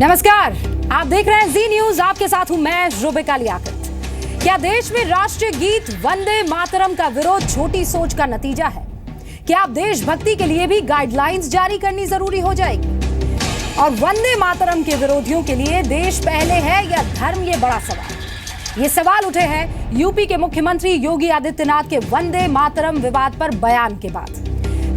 नमस्कार, आप देख रहे हैं जी न्यूज। आपके साथ हूं मैं रुबिका लियाकत। क्या देश में राष्ट्रीय गीत वंदे मातरम का विरोध छोटी सोच का नतीजा है? क्या आप देशभक्ति के लिए भी गाइडलाइंस जारी करनी जरूरी हो जाएगी? और वंदे मातरम के विरोधियों के लिए देश पहले है या धर्म, ये बड़ा सवाल। ये सवाल उठे हैं यूपी के मुख्यमंत्री योगी आदित्यनाथ के वंदे मातरम विवाद पर बयान के बाद।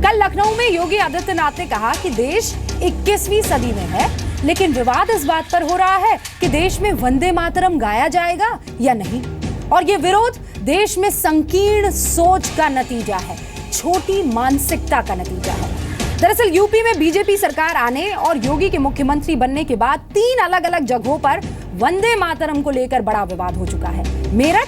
कल लखनऊ में योगी आदित्यनाथ ने कहा कि देश 21वीं सदी में है, लेकिन विवाद इस बात पर हो रहा है कि देश में वंदे मातरम गाया जाएगा या नहीं। और ये विरोध देश में संकीर्ण सोच का नतीजा है, छोटी मानसिकता का नतीजा है। दरअसल यूपी में बीजेपी सरकार आने और योगी के मुख्यमंत्री बनने के बाद 3 अलग अलग जगहों पर वंदे मातरम को लेकर बड़ा विवाद हो चुका है। मेरठ,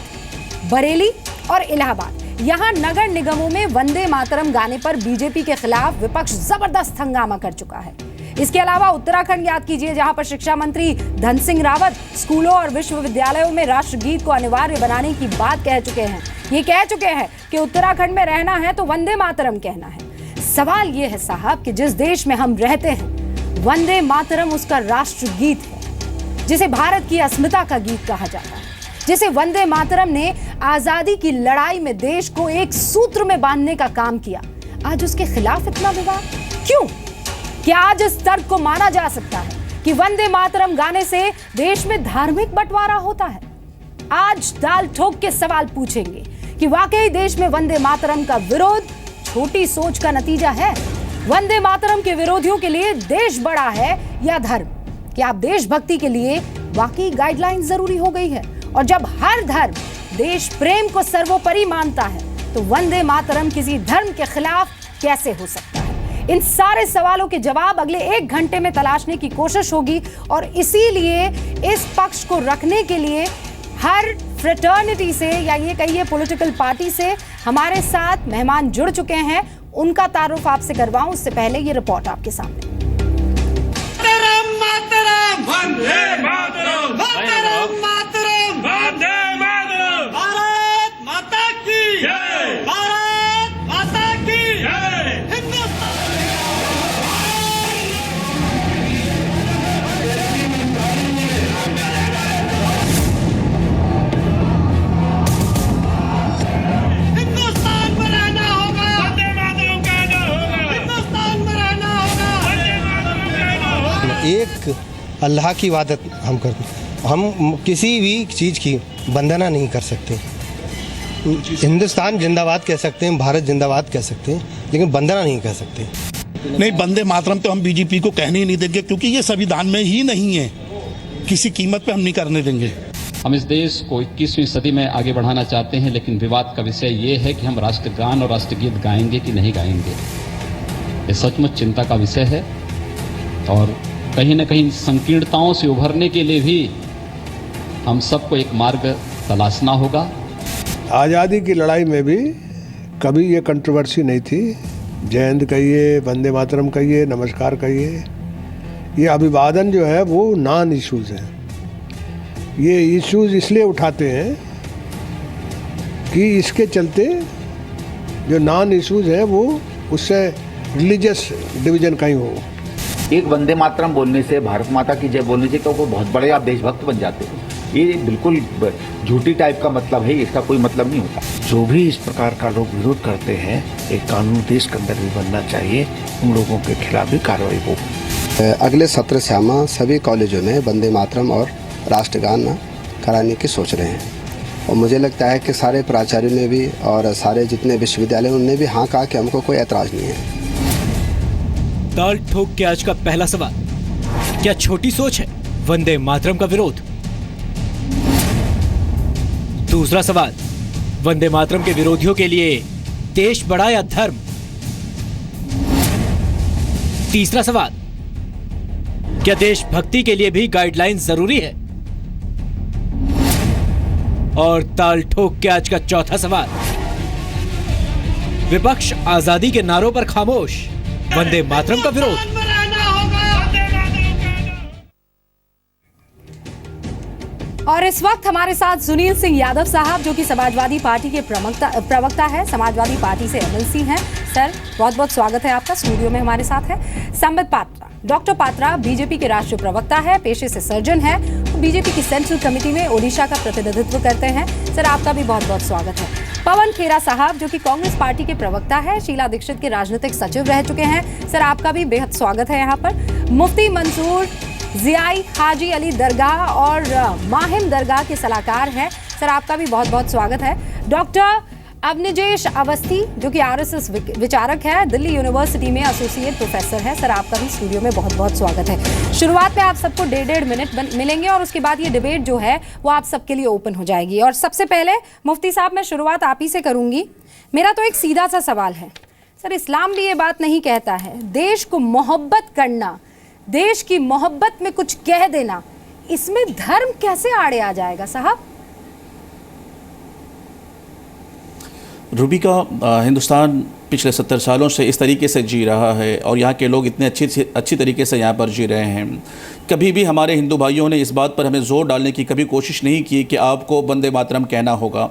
बरेली और इलाहाबाद, यहां नगर निगमों में वंदे मातरम गाने पर बीजेपी के खिलाफ विपक्ष जबरदस्त हंगामा कर चुका है। इसके अलावा उत्तराखंड याद कीजिए, जहां पर शिक्षा मंत्री धन सिंह रावत स्कूलों और विश्वविद्यालयों में राष्ट्रगीत को अनिवार्य बनाने की बात कह चुके हैं। ये कह चुके हैं कि उत्तराखंड में रहना है तो वंदे मातरम कहना है। सवाल ये है साहब कि जिस देश में हम रहते हैं, वंदे मातरम उसका राष्ट्रगीत है, जिसे भारत की अस्मिता का गीत कहा जाता है, जिसे वंदे मातरम ने आजादी की लड़ाई में देश को एक सूत्र में बांधने का काम किया। आज उसके खिलाफ इतना विवाद क्यों? क्या आज इस तर्क को माना जा सकता है कि वंदे मातरम गाने से देश में धार्मिक बंटवारा होता है? आज दाल ठोक के सवाल पूछेंगे कि वाकई देश में वंदे मातरम का विरोध छोटी सोच का नतीजा है। वंदे मातरम के विरोधियों के लिए देश बड़ा है या धर्म? क्या आप देशभक्ति के लिए वाकई गाइडलाइन जरूरी हो गई है? और जब हर धर्म देश प्रेम को सर्वोपरि मानता है, तो वंदे मातरम किसी धर्म के खिलाफ कैसे हो सकता है? इन सारे सवालों के जवाब अगले 1 घंटे में तलाशने की कोशिश होगी। और इसीलिए इस पक्ष को रखने के लिए हर फ्रेटर्निटी से, या ये कहिए पॉलिटिकल पार्टी से, हमारे साथ मेहमान जुड़ चुके हैं। उनका तारुफ आपसे करवाऊं उससे पहले ये रिपोर्ट आपके सामने। मातरम मातरम वंदे मातरम मातरम मातरम वंदे मातरम। भारत माता की जय, भारत माता की जय। हिंदुस्तान में रहना होगा, वंदे मातरम कहना होगा, हिंदुस्तान में रहना होगा, वंदे मातरम कहना होगा। एक अल्लाह की इबादत हम करते हैं। हम किसी भी चीज़ की वंदना नहीं कर सकते। हिंदुस्तान जिंदाबाद कह सकते हैं, भारत जिंदाबाद कह सकते हैं, लेकिन वंदना नहीं कह सकते। नहीं, वंदे मातरम तो हम बीजेपी को कहने ही नहीं देंगे, क्योंकि ये संविधान में ही नहीं है। किसी कीमत पे हम नहीं करने देंगे। हम इस देश को 21वीं सदी में आगे बढ़ाना चाहते हैं, लेकिन विवाद का विषय ये है कि हम राष्ट्रगान और राष्ट्रगीत गाएंगे कि नहीं गाएंगे। ये सचमुच चिंता का विषय है और कहीं न कहीं संकीर्णताओं से उभरने के लिए भी हम सबको एक मार्ग तलाशना होगा। आज़ादी की लड़ाई में भी कभी ये कंट्रोवर्सी नहीं थी। जय हिंद कहिए, वंदे मातरम कहिए, नमस्कार कहिए, ये अभिवादन जो है वो नॉन इश्यूज़ हैं। ये इश्यूज़ इसलिए उठाते हैं कि इसके चलते जो नॉन इश्यूज़ हैं वो उससे रिलीजियस डिवीज़न कहीं हो। एक वंदे मातरम बोलने से, भारत माता की जय बोलने से तो वो बहुत बड़े आप देशभक्त बन जाते हो। ये बिल्कुल झूठी टाइप का मतलब है, इसका कोई मतलब नहीं होता। जो भी इस प्रकार का लोग विरोध करते हैं, एक कानून देश के अंदर भी बनना चाहिए, उन लोगों के खिलाफ भी कार्रवाई हो। अगले सत्र से हम सभी कॉलेजों में वंदे मातरम और राष्ट्रगान कराने की सोच रहे हैं। और मुझे लगता है कि सारे प्राचार्यों ने भी और सारे जितने विश्वविद्यालय उन्होंने भी हाँ कहा कि हमको कोई ऐतराज़ नहीं है। दाल ठोक के आज का पहला सवाल, क्या छोटी सोच है वंदे मातरम का विरोध? दूसरा सवाल, वंदे मातरम के विरोधियों के लिए देश बड़ा या धर्म? तीसरा सवाल, क्या देशभक्ति के लिए भी गाइडलाइन जरूरी है? और ताल ठोक के आज का चौथा सवाल, विपक्ष आजादी के नारों पर खामोश, वंदे मातरम का विरोध? और इस वक्त हमारे साथ सुनील सिंह यादव साहब, जो कि समाजवादी पार्टी के प्रवक्ता है, समाजवादी पार्टी से एमएलसी हैं। सर, बहुत बहुत स्वागत है आपका। स्टूडियो में हमारे साथ है संबित पात्रा। डॉक्टर पात्रा बीजेपी के राष्ट्रीय प्रवक्ता है, पेशे से सर्जन है, बीजेपी की सेंट्रल कमेटी में ओडिशा का प्रतिनिधित्व करते हैं। सर, आपका भी बहुत बहुत स्वागत है। पवन खेरा साहब, जो कि कांग्रेस पार्टी के प्रवक्ता है, शीला दीक्षित के राजनीतिक सचिव रह चुके हैं। सर, आपका भी बेहद स्वागत है यहाँ पर। मुफ्ती मंसूर जियाई हाजी अली दरगाह और माहिम दरगाह के सलाहकार हैं। सर, आपका भी बहुत बहुत स्वागत है। डॉक्टर अवनिजेश अवस्थी, जो कि आरएसएस विचारक है, दिल्ली यूनिवर्सिटी में एसोसिएट प्रोफेसर है। सर, आपका भी स्टूडियो में बहुत बहुत स्वागत है। शुरुआत में आप सबको 1.5 मिनट मिलेंगे और उसके बाद ये डिबेट जो है वो आप सबके लिए ओपन हो जाएगी। और सबसे पहले मुफ्ती साहब, मैं शुरुआत आप ही से करूंगी। मेरा तो एक सीधा सा सवाल है सर, इस्लाम भी ये बात नहीं कहता है देश को मोहब्बत करना, देश की मोहब्बत में कुछ कह देना, इसमें धर्म कैसे आड़े आ जाएगा साहब? रूबी का हिंदुस्तान पिछले 70 सालों से इस तरीके से जी रहा है और यहाँ के लोग इतने अच्छी तरीके से यहाँ पर जी रहे हैं। कभी भी हमारे हिंदू भाइयों ने इस बात पर हमें ज़ोर डालने की कभी कोशिश नहीं की कि आपको वंदे मातरम कहना होगा।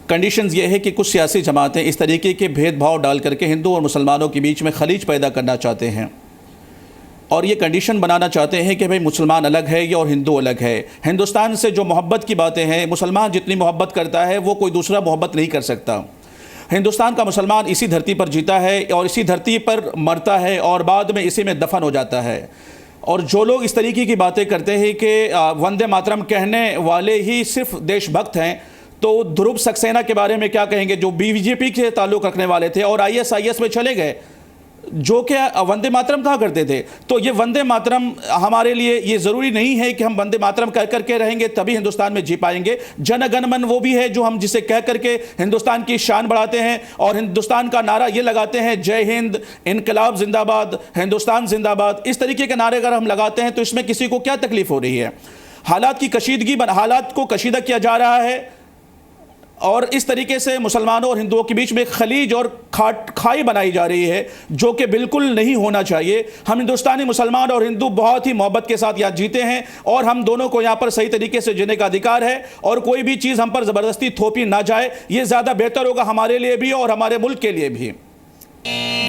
कंडीशंस ये है कि कुछ सियासी जमातें इस तरीके के भेदभाव डाल करके हिंदू और मुसलमानों के बीच में खलीज पैदा करना चाहते हैं और ये कंडीशन बनाना चाहते हैं कि भाई मुसलमान अलग है और हिंदू अलग है। हिंदुस्तान से जो मोहब्बत की बातें हैं, मुसलमान जितनी मोहब्बत करता है वो कोई दूसरा मोहब्बत नहीं कर सकता। हिंदुस्तान का मुसलमान इसी धरती पर जीता है और इसी धरती पर मरता है और बाद में इसी में दफन हो जाता है। और जो लोग इस तरीके की बातें करते हैं कि वंदे मातरम कहने वाले ही सिर्फ देशभक्त हैं, तो ध्रुव सक्सेना के बारे में क्या कहेंगे, जो बीजेपी के ताल्लुक़ रखने वाले थे और ISIS में चले गए, जो कि वंदे मातरम कहा करते थे। तो ये वंदे मातरम हमारे लिए ये ज़रूरी नहीं है कि हम वंदे मातरम कह करके रहेंगे तभी हिंदुस्तान में जी पाएंगे। जन गण मन वो भी है जो हम जिसे कह करके हिंदुस्तान की शान बढ़ाते हैं और हिंदुस्तान का नारा ये लगाते हैं, जय हिंद, इनकलाब जिंदाबाद, हिंदुस्तान जिंदाबाद। इस तरीके के नारे अगर हम लगाते हैं तो इसमें किसी को क्या तकलीफ हो रही है? हालात को कशीदा किया जा रहा है और इस तरीके से मुसलमानों और हिंदुओं के बीच में खलीज और खाई बनाई जा रही है, जो कि बिल्कुल नहीं होना चाहिए। हम हिंदुस्तानी मुसलमान और हिंदू बहुत ही मोहब्बत के साथ यहाँ जीते हैं और हम दोनों को यहाँ पर सही तरीके से जीने का अधिकार है और कोई भी चीज़ हम पर ज़बरदस्ती थोपी ना जाए, ये ज़्यादा बेहतर होगा हमारे लिए भी और हमारे मुल्क के लिए भी।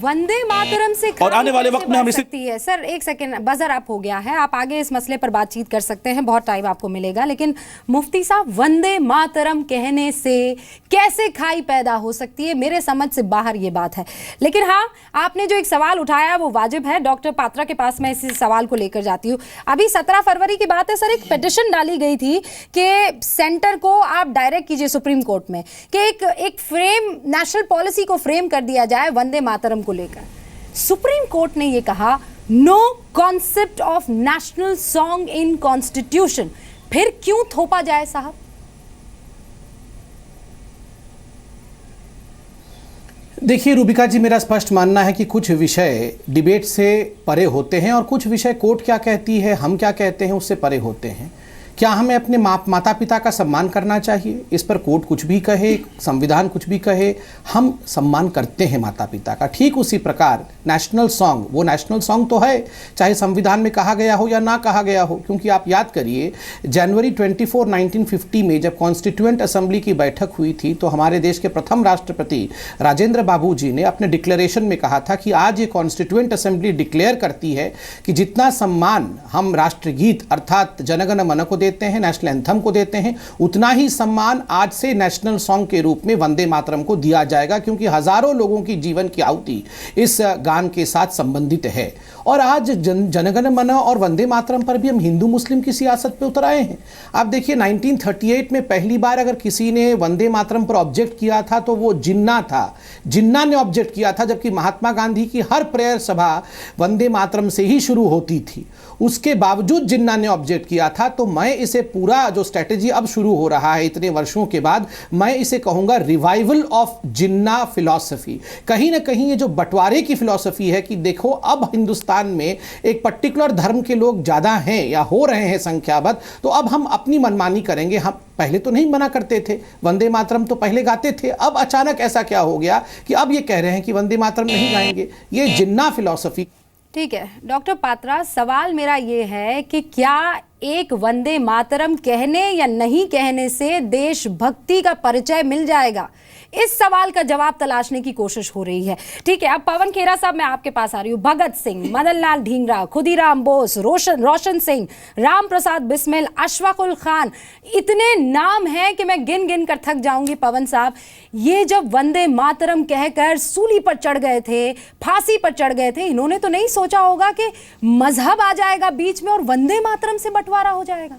वंदे मातरम से और आने वाले वक्त में हम सकती है। सर, एक सेकंड, बजर अप हो गया है, आप आगे इस मसले पर बातचीत कर सकते हैं, बहुत टाइम आपको मिलेगा। लेकिन मुफ्ती साहब, वंदे मातरम कहने से कैसे खाई पैदा हो सकती है? मेरे समझ से बाहर ये बात है। लेकिन हाँ, आपने जो एक सवाल उठाया वो वाजिब है। डॉक्टर पात्रा के पास मैं इसी सवाल को लेकर जाती हूँ। अभी 17 फरवरी की बात है सर, एक पिटिशन डाली गई थी कि सेंटर को आप डायरेक्ट कीजिए सुप्रीम कोर्ट में कि एक फ्रेम, नेशनल पॉलिसी को फ्रेम कर दिया जाए वंदे मातरम को लेकर। सुप्रीम कोर्ट ने यह कहा, no concept of national song in constitution. फिर क्यों थोपा जाए साहब? देखिए रूबिका जी, मेरा स्पष्ट मानना है कि कुछ विषय डिबेट से परे होते हैं और कुछ विषय कोर्ट क्या कहती है, हम क्या कहते हैं, उससे परे होते हैं। क्या हमें अपने माता पिता का सम्मान करना चाहिए? इस पर कोर्ट कुछ भी कहे, संविधान कुछ भी कहे, हम सम्मान करते हैं माता पिता का। ठीक उसी प्रकार नेशनल सॉन्ग, वो नेशनल सॉन्ग तो है, चाहे संविधान में कहा गया हो या ना कहा गया हो। क्योंकि आप याद करिए, जनवरी 24, 1950 में जब कॉन्स्टिट्यूएंट असेंबली की बैठक हुई थी तो हमारे देश के प्रथम राष्ट्रपति राजेंद्र बाबू जी ने अपने डिक्लेरेशन में कहा था कि आज ये कॉन्स्टिट्यूएंट असेंबली डिक्लेयर करती है कि जितना सम्मान हम राष्ट्रगीत अर्थात जनगण मन को देते हैं, नेशनल एंथम को देते हैं, उतना ही सम्मान आज से नेशनल सॉन्ग के रूप में वंदे मातरम को दिया जाएगा। क्योंकि हजारों लोगों की जीवन की आहुति इस गान के साथ संबंधित है। और आज जनगण मन और वंदे मातरम पर भी हम हिंदू मुस्लिम की सियासत पे उतर आए हैं। आप देखिए 1938 में पहली बार अगर किसी ने वंदे मातरम पर ऑब्जेक्ट किया था तो वो जिन्ना था। जिन्ना ने ऑब्जेक्ट किया था, जबकि महात्मा गांधी की हर प्रेयर सभा वंदे मातरम से ही शुरू होती थी। उसके बावजूद जिन्ना ने ऑब्जेक्ट किया था। तो मैं इसे पूरा जो स्ट्रेटेजी अब शुरू हो रहा है इतने वर्षों के बाद, मैं इसे कहूंगा रिवाइवल ऑफ जिन्ना फिलॉसफी। कहीं ना कहीं ये जो बंटवारे की फिलॉसफी है कि देखो अब हिंदुस्तान में एक पर्टिकुलर धर्म के लोग ज़्यादा हैं या हो रहे हैं संख्याबद्ध, तो अब हम अपनी मनमानी करेंगे। हम पहले तो नहीं मना करते थे, वंदे मातरम तो पहले गाते थे, अब अचानक ऐसा क्या हो गया कि अब ये कह रहे हैं कि वंदे मातरम नहीं गाएंगे? ये जिन्ना फिलॉसफी। ठीक है डॉक्टर पात्रा, सवाल मेरा ये है कि क्या एक वंदे मातरम कहने या नहीं कहने से देशभक्ति का परिचय मिल जाएगा? इस सवाल का जवाब तलाशने की कोशिश हो रही है। ठीक है, अब पवन खेड़ा साहब मैं आपके पास आ रही हूँ। भगत सिंह, मदन लाल ढींगरा, खुदीराम बोस, रोशन सिंह, राम प्रसाद बिस्मिल, अशफाक उल खान, इतने नाम हैं कि मैं गिन गिन कर थक जाऊंगी। पवन साहब, ये जब वंदे मातरम कहकर सूली पर चढ़ गए थे, फांसी पर चढ़ गए थे, इन्होंने तो नहीं सोचा होगा कि मजहब आ जाएगा बीच में और वंदे मातरम से बंटवारा हो जाएगा।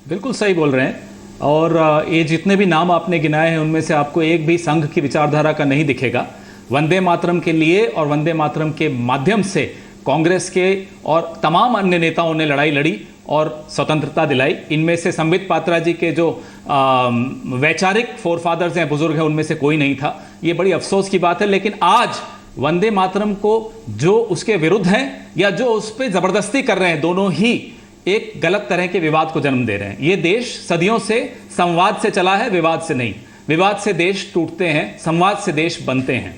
बिल्कुल सही बोल रहे हैं। और ये जितने भी नाम आपने गिनाए हैं उनमें से आपको एक भी संघ की विचारधारा का नहीं दिखेगा। वंदे मातरम के लिए और वंदे मातरम के माध्यम से कांग्रेस के और तमाम अन्य नेताओं ने लड़ाई लड़ी और स्वतंत्रता दिलाई। इनमें से संबित पात्रा जी के जो वैचारिक फोरफादर्स हैं, बुजुर्ग हैं, उनमें से कोई नहीं था। ये बड़ी अफसोस की बात है। लेकिन आज वंदे मातरम को जो उसके विरुद्ध हैं या जो उस पर जबरदस्ती कर रहे हैं, दोनों ही एक गलत तरह के विवाद को जन्म दे रहे हैं। ये देश सदियों से संवाद से चला है, विवाद से नहीं। विवाद से देश टूटते हैं, संवाद से देश बनते हैं।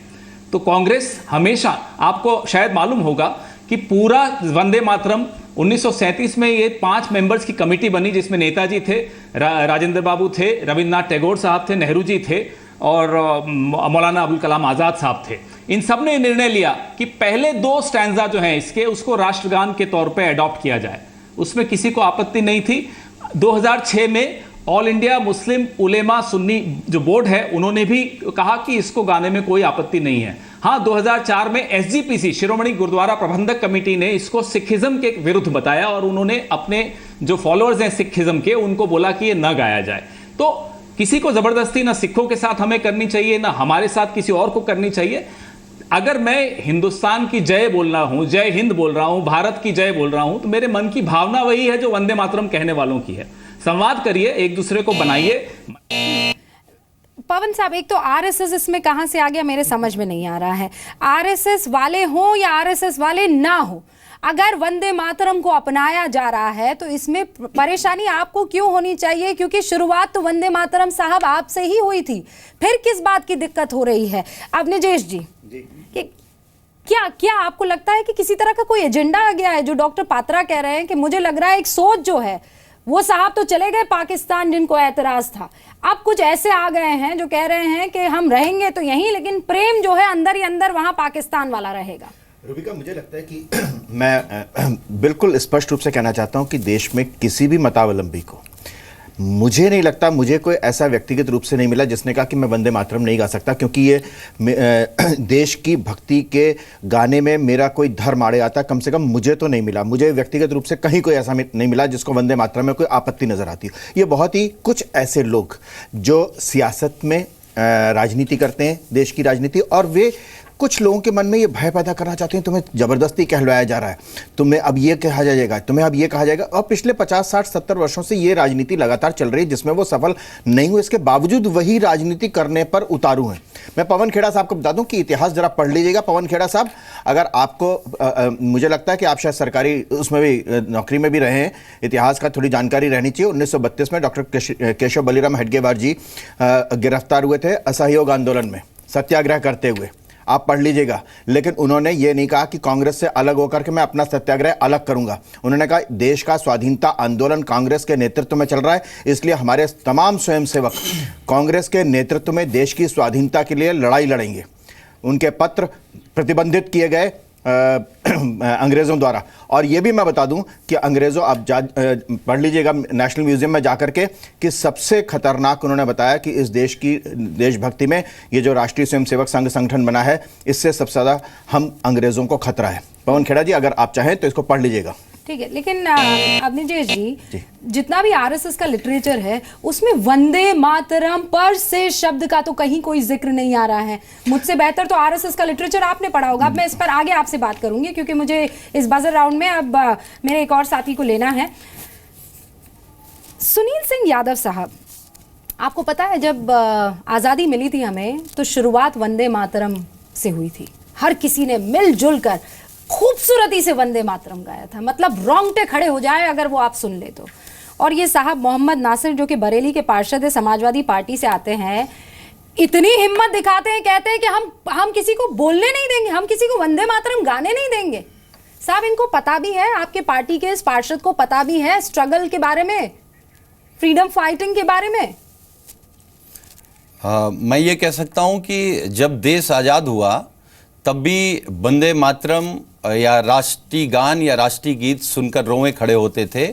तो कांग्रेस हमेशा, आपको शायद मालूम होगा कि पूरा वंदे मातरम 1937 में ये 5 मेंबर्स की कमेटी बनी, जिसमें नेताजी थे, राजेंद्र बाबू थे, रविन्द्रनाथ टैगोर साहब थे, नेहरू जी थे और मौलाना अबुल कलाम आज़ाद साहब थे। इन सब ने निर्णय लिया कि पहले 2 स्टैंजा जो हैं इसके, उसको राष्ट्रगान के तौर पे अडॉप्ट किया जाए। उसमें किसी को आपत्ति नहीं थी। 2006 में ऑल इंडिया मुस्लिम उलेमा सुन्नी जो बोर्ड है, उन्होंने भी कहा कि इसको गाने में कोई आपत्ति नहीं है। हाँ, 2004 में SGPC शिरोमणि गुरुद्वारा प्रबंधक कमेटी ने इसको सिखिज्म के विरुद्ध बताया और उन्होंने अपने जो फॉलोअर्स हैं सिखिज्म के, उनको बोला कि ये न गाया जाए। तो किसी को जबरदस्ती ना सिखों के साथ हमें करनी चाहिए, ना हमारे साथ किसी और को करनी चाहिए। अगर मैं हिंदुस्तान की जय बोल रहा हूं, जय हिंद बोल रहा हूं, भारत की जय बोल रहा हूं, तो मेरे मन की भावना वही है जो वंदे मातरम कहने वालों की है। संवाद करिए, एक दूसरे को बनाइए। पवन साहब, एक तो आरएसएस इसमें कहां से आ गया मेरे समझ में नहीं आ रहा है। आरएसएस वाले हों या आरएसएस वाले ना हो, अगर वंदे मातरम को अपनाया जा रहा है तो इसमें परेशानी आपको क्यों होनी चाहिए? क्योंकि शुरुआत तो वंदे मातरम साहब आपसे ही हुई थी, फिर किस बात की दिक्कत हो रही है? अब निजेश जी, कि क्या आपको लगता है कि किसी तरह का कोई एजेंडा आ गया है? जो डॉक्टर पात्रा कह रहे हैं कि मुझे लग रहा है एक सोच जो है, वो साहब तो चले गए पाकिस्तान जिनको ऐतराज था, अब कुछ ऐसे आ गए हैं जो कह रहे हैं कि हम रहेंगे तो यहीं, लेकिन प्रेम जो है अंदर ही अंदर वहां पाकिस्तान वाला रहेगा। रूबिका, मुझे लगता है कि मैं बिल्कुल स्पष्ट रूप से कहना चाहता हूं कि देश में किसी भी मतावलंबी को, मुझे नहीं लगता, मुझे कोई ऐसा व्यक्तिगत रूप से नहीं मिला जिसने कहा कि मैं वंदे मातरम नहीं गा सकता, क्योंकि ये देश की भक्ति के गाने में मेरा कोई धर्म आड़े आता, कम से कम मुझे तो नहीं मिला। मुझे व्यक्तिगत रूप से कहीं कोई ऐसा नहीं मिला जिसको वंदे मातरम में कोई आपत्ति नजर आती हो। ये बहुत ही कुछ ऐसे लोग जो सियासत में राजनीति करते हैं, देश की राजनीति, और वे कुछ लोगों के मन में ये भय पैदा करना चाहते हैं, तुम्हें जबरदस्ती कहलवाया जा रहा है, तुम्हें अब ये कहा जाएगा, तुम्हें अब ये कहा जाएगा। और पिछले 50, 60, 70 वर्षों से ये राजनीति लगातार चल रही है जिसमें वो सफल नहीं हुए, इसके बावजूद वही राजनीति करने पर उतारू हैं। मैं पवन खेड़ा साहब को बता दूं कि इतिहास जरा पढ़ लीजिएगा। पवन खेड़ा साहब, अगर आपको मुझे लगता है कि आप शायद सरकारी उसमें भी नौकरी में भी रहे हैं, इतिहास का थोड़ी जानकारी रहनी चाहिए। 1932 में डॉक्टर केशव बलीराम हेडगेवार जी गिरफ्तार हुए थे असहयोग आंदोलन में, सत्याग्रह करते हुए, आप पढ़ लीजिएगा। लेकिन उन्होंने ये नहीं कहा कि कांग्रेस से अलग होकर के मैं अपना सत्याग्रह अलग करूंगा। उन्होंने कहा देश का स्वाधीनता आंदोलन कांग्रेस के नेतृत्व में चल रहा है, इसलिए हमारे तमाम स्वयंसेवक कांग्रेस के नेतृत्व में देश की स्वाधीनता के लिए लड़ाई लड़ेंगे। उनके पत्र प्रतिबंधित किए गए अंग्रेज़ों द्वारा। और ये भी मैं बता दूं कि अंग्रेज़ों, आप पढ़ लीजिएगा नेशनल म्यूजियम में जाकर के, कि सबसे खतरनाक उन्होंने बताया कि इस देश की देशभक्ति में ये जो राष्ट्रीय स्वयंसेवक संघ संगठन बना है, इससे सबसे ज़्यादा हम अंग्रेज़ों को खतरा है। पवन खेड़ा जी, अगर आप चाहें तो इसको पढ़ लीजिएगा। ठीक है, लेकिन अवनीश जी, जितना भी आरएसएस का लिटरेचर है उसमें वंदे मातरम पर से शब्द का तो कहीं कोई जिक्र नहीं आ रहा है। मुझसे बेहतर तो आरएसएस का लिटरेचर आपने पढ़ा होगा। अब मैं इस पर आगे आपसे बात करूंगी क्योंकि मुझे इस बजर राउंड में अब मेरे एक और साथी को लेना है। सुनील सिंह यादव साहब, आपको पता है जब आज़ादी मिली थी हमें तो शुरुआत वंदे मातरम से हुई थी। हर किसी ने मिलजुल कर खूबसूरती से वंदे मातरम गाया था, मतलब रोंगटे खड़े हो जाए अगर वो आप सुन ले तो। और ये साहब मोहम्मद नासिर जो कि बरेली के पार्षद है, समाजवादी पार्टी से आते हैं, इतनी हिम्मत दिखाते हैं, कहते हैं कि हम किसी को बोलने नहीं देंगे, हम किसी को वंदे मातरम गाने नहीं देंगे। साहब इनको पता भी है, आपके पार्टी के इस पार्षद को पता भी है स्ट्रगल के बारे में, फ्रीडम फाइटिंग के बारे में? मैं ये कह सकता हूं कि जब देश आज़ाद हुआ तब भी वंदे मातरम या राष्ट्रीय गान या राष्ट्रीय गीत सुनकर रोए खड़े होते थे,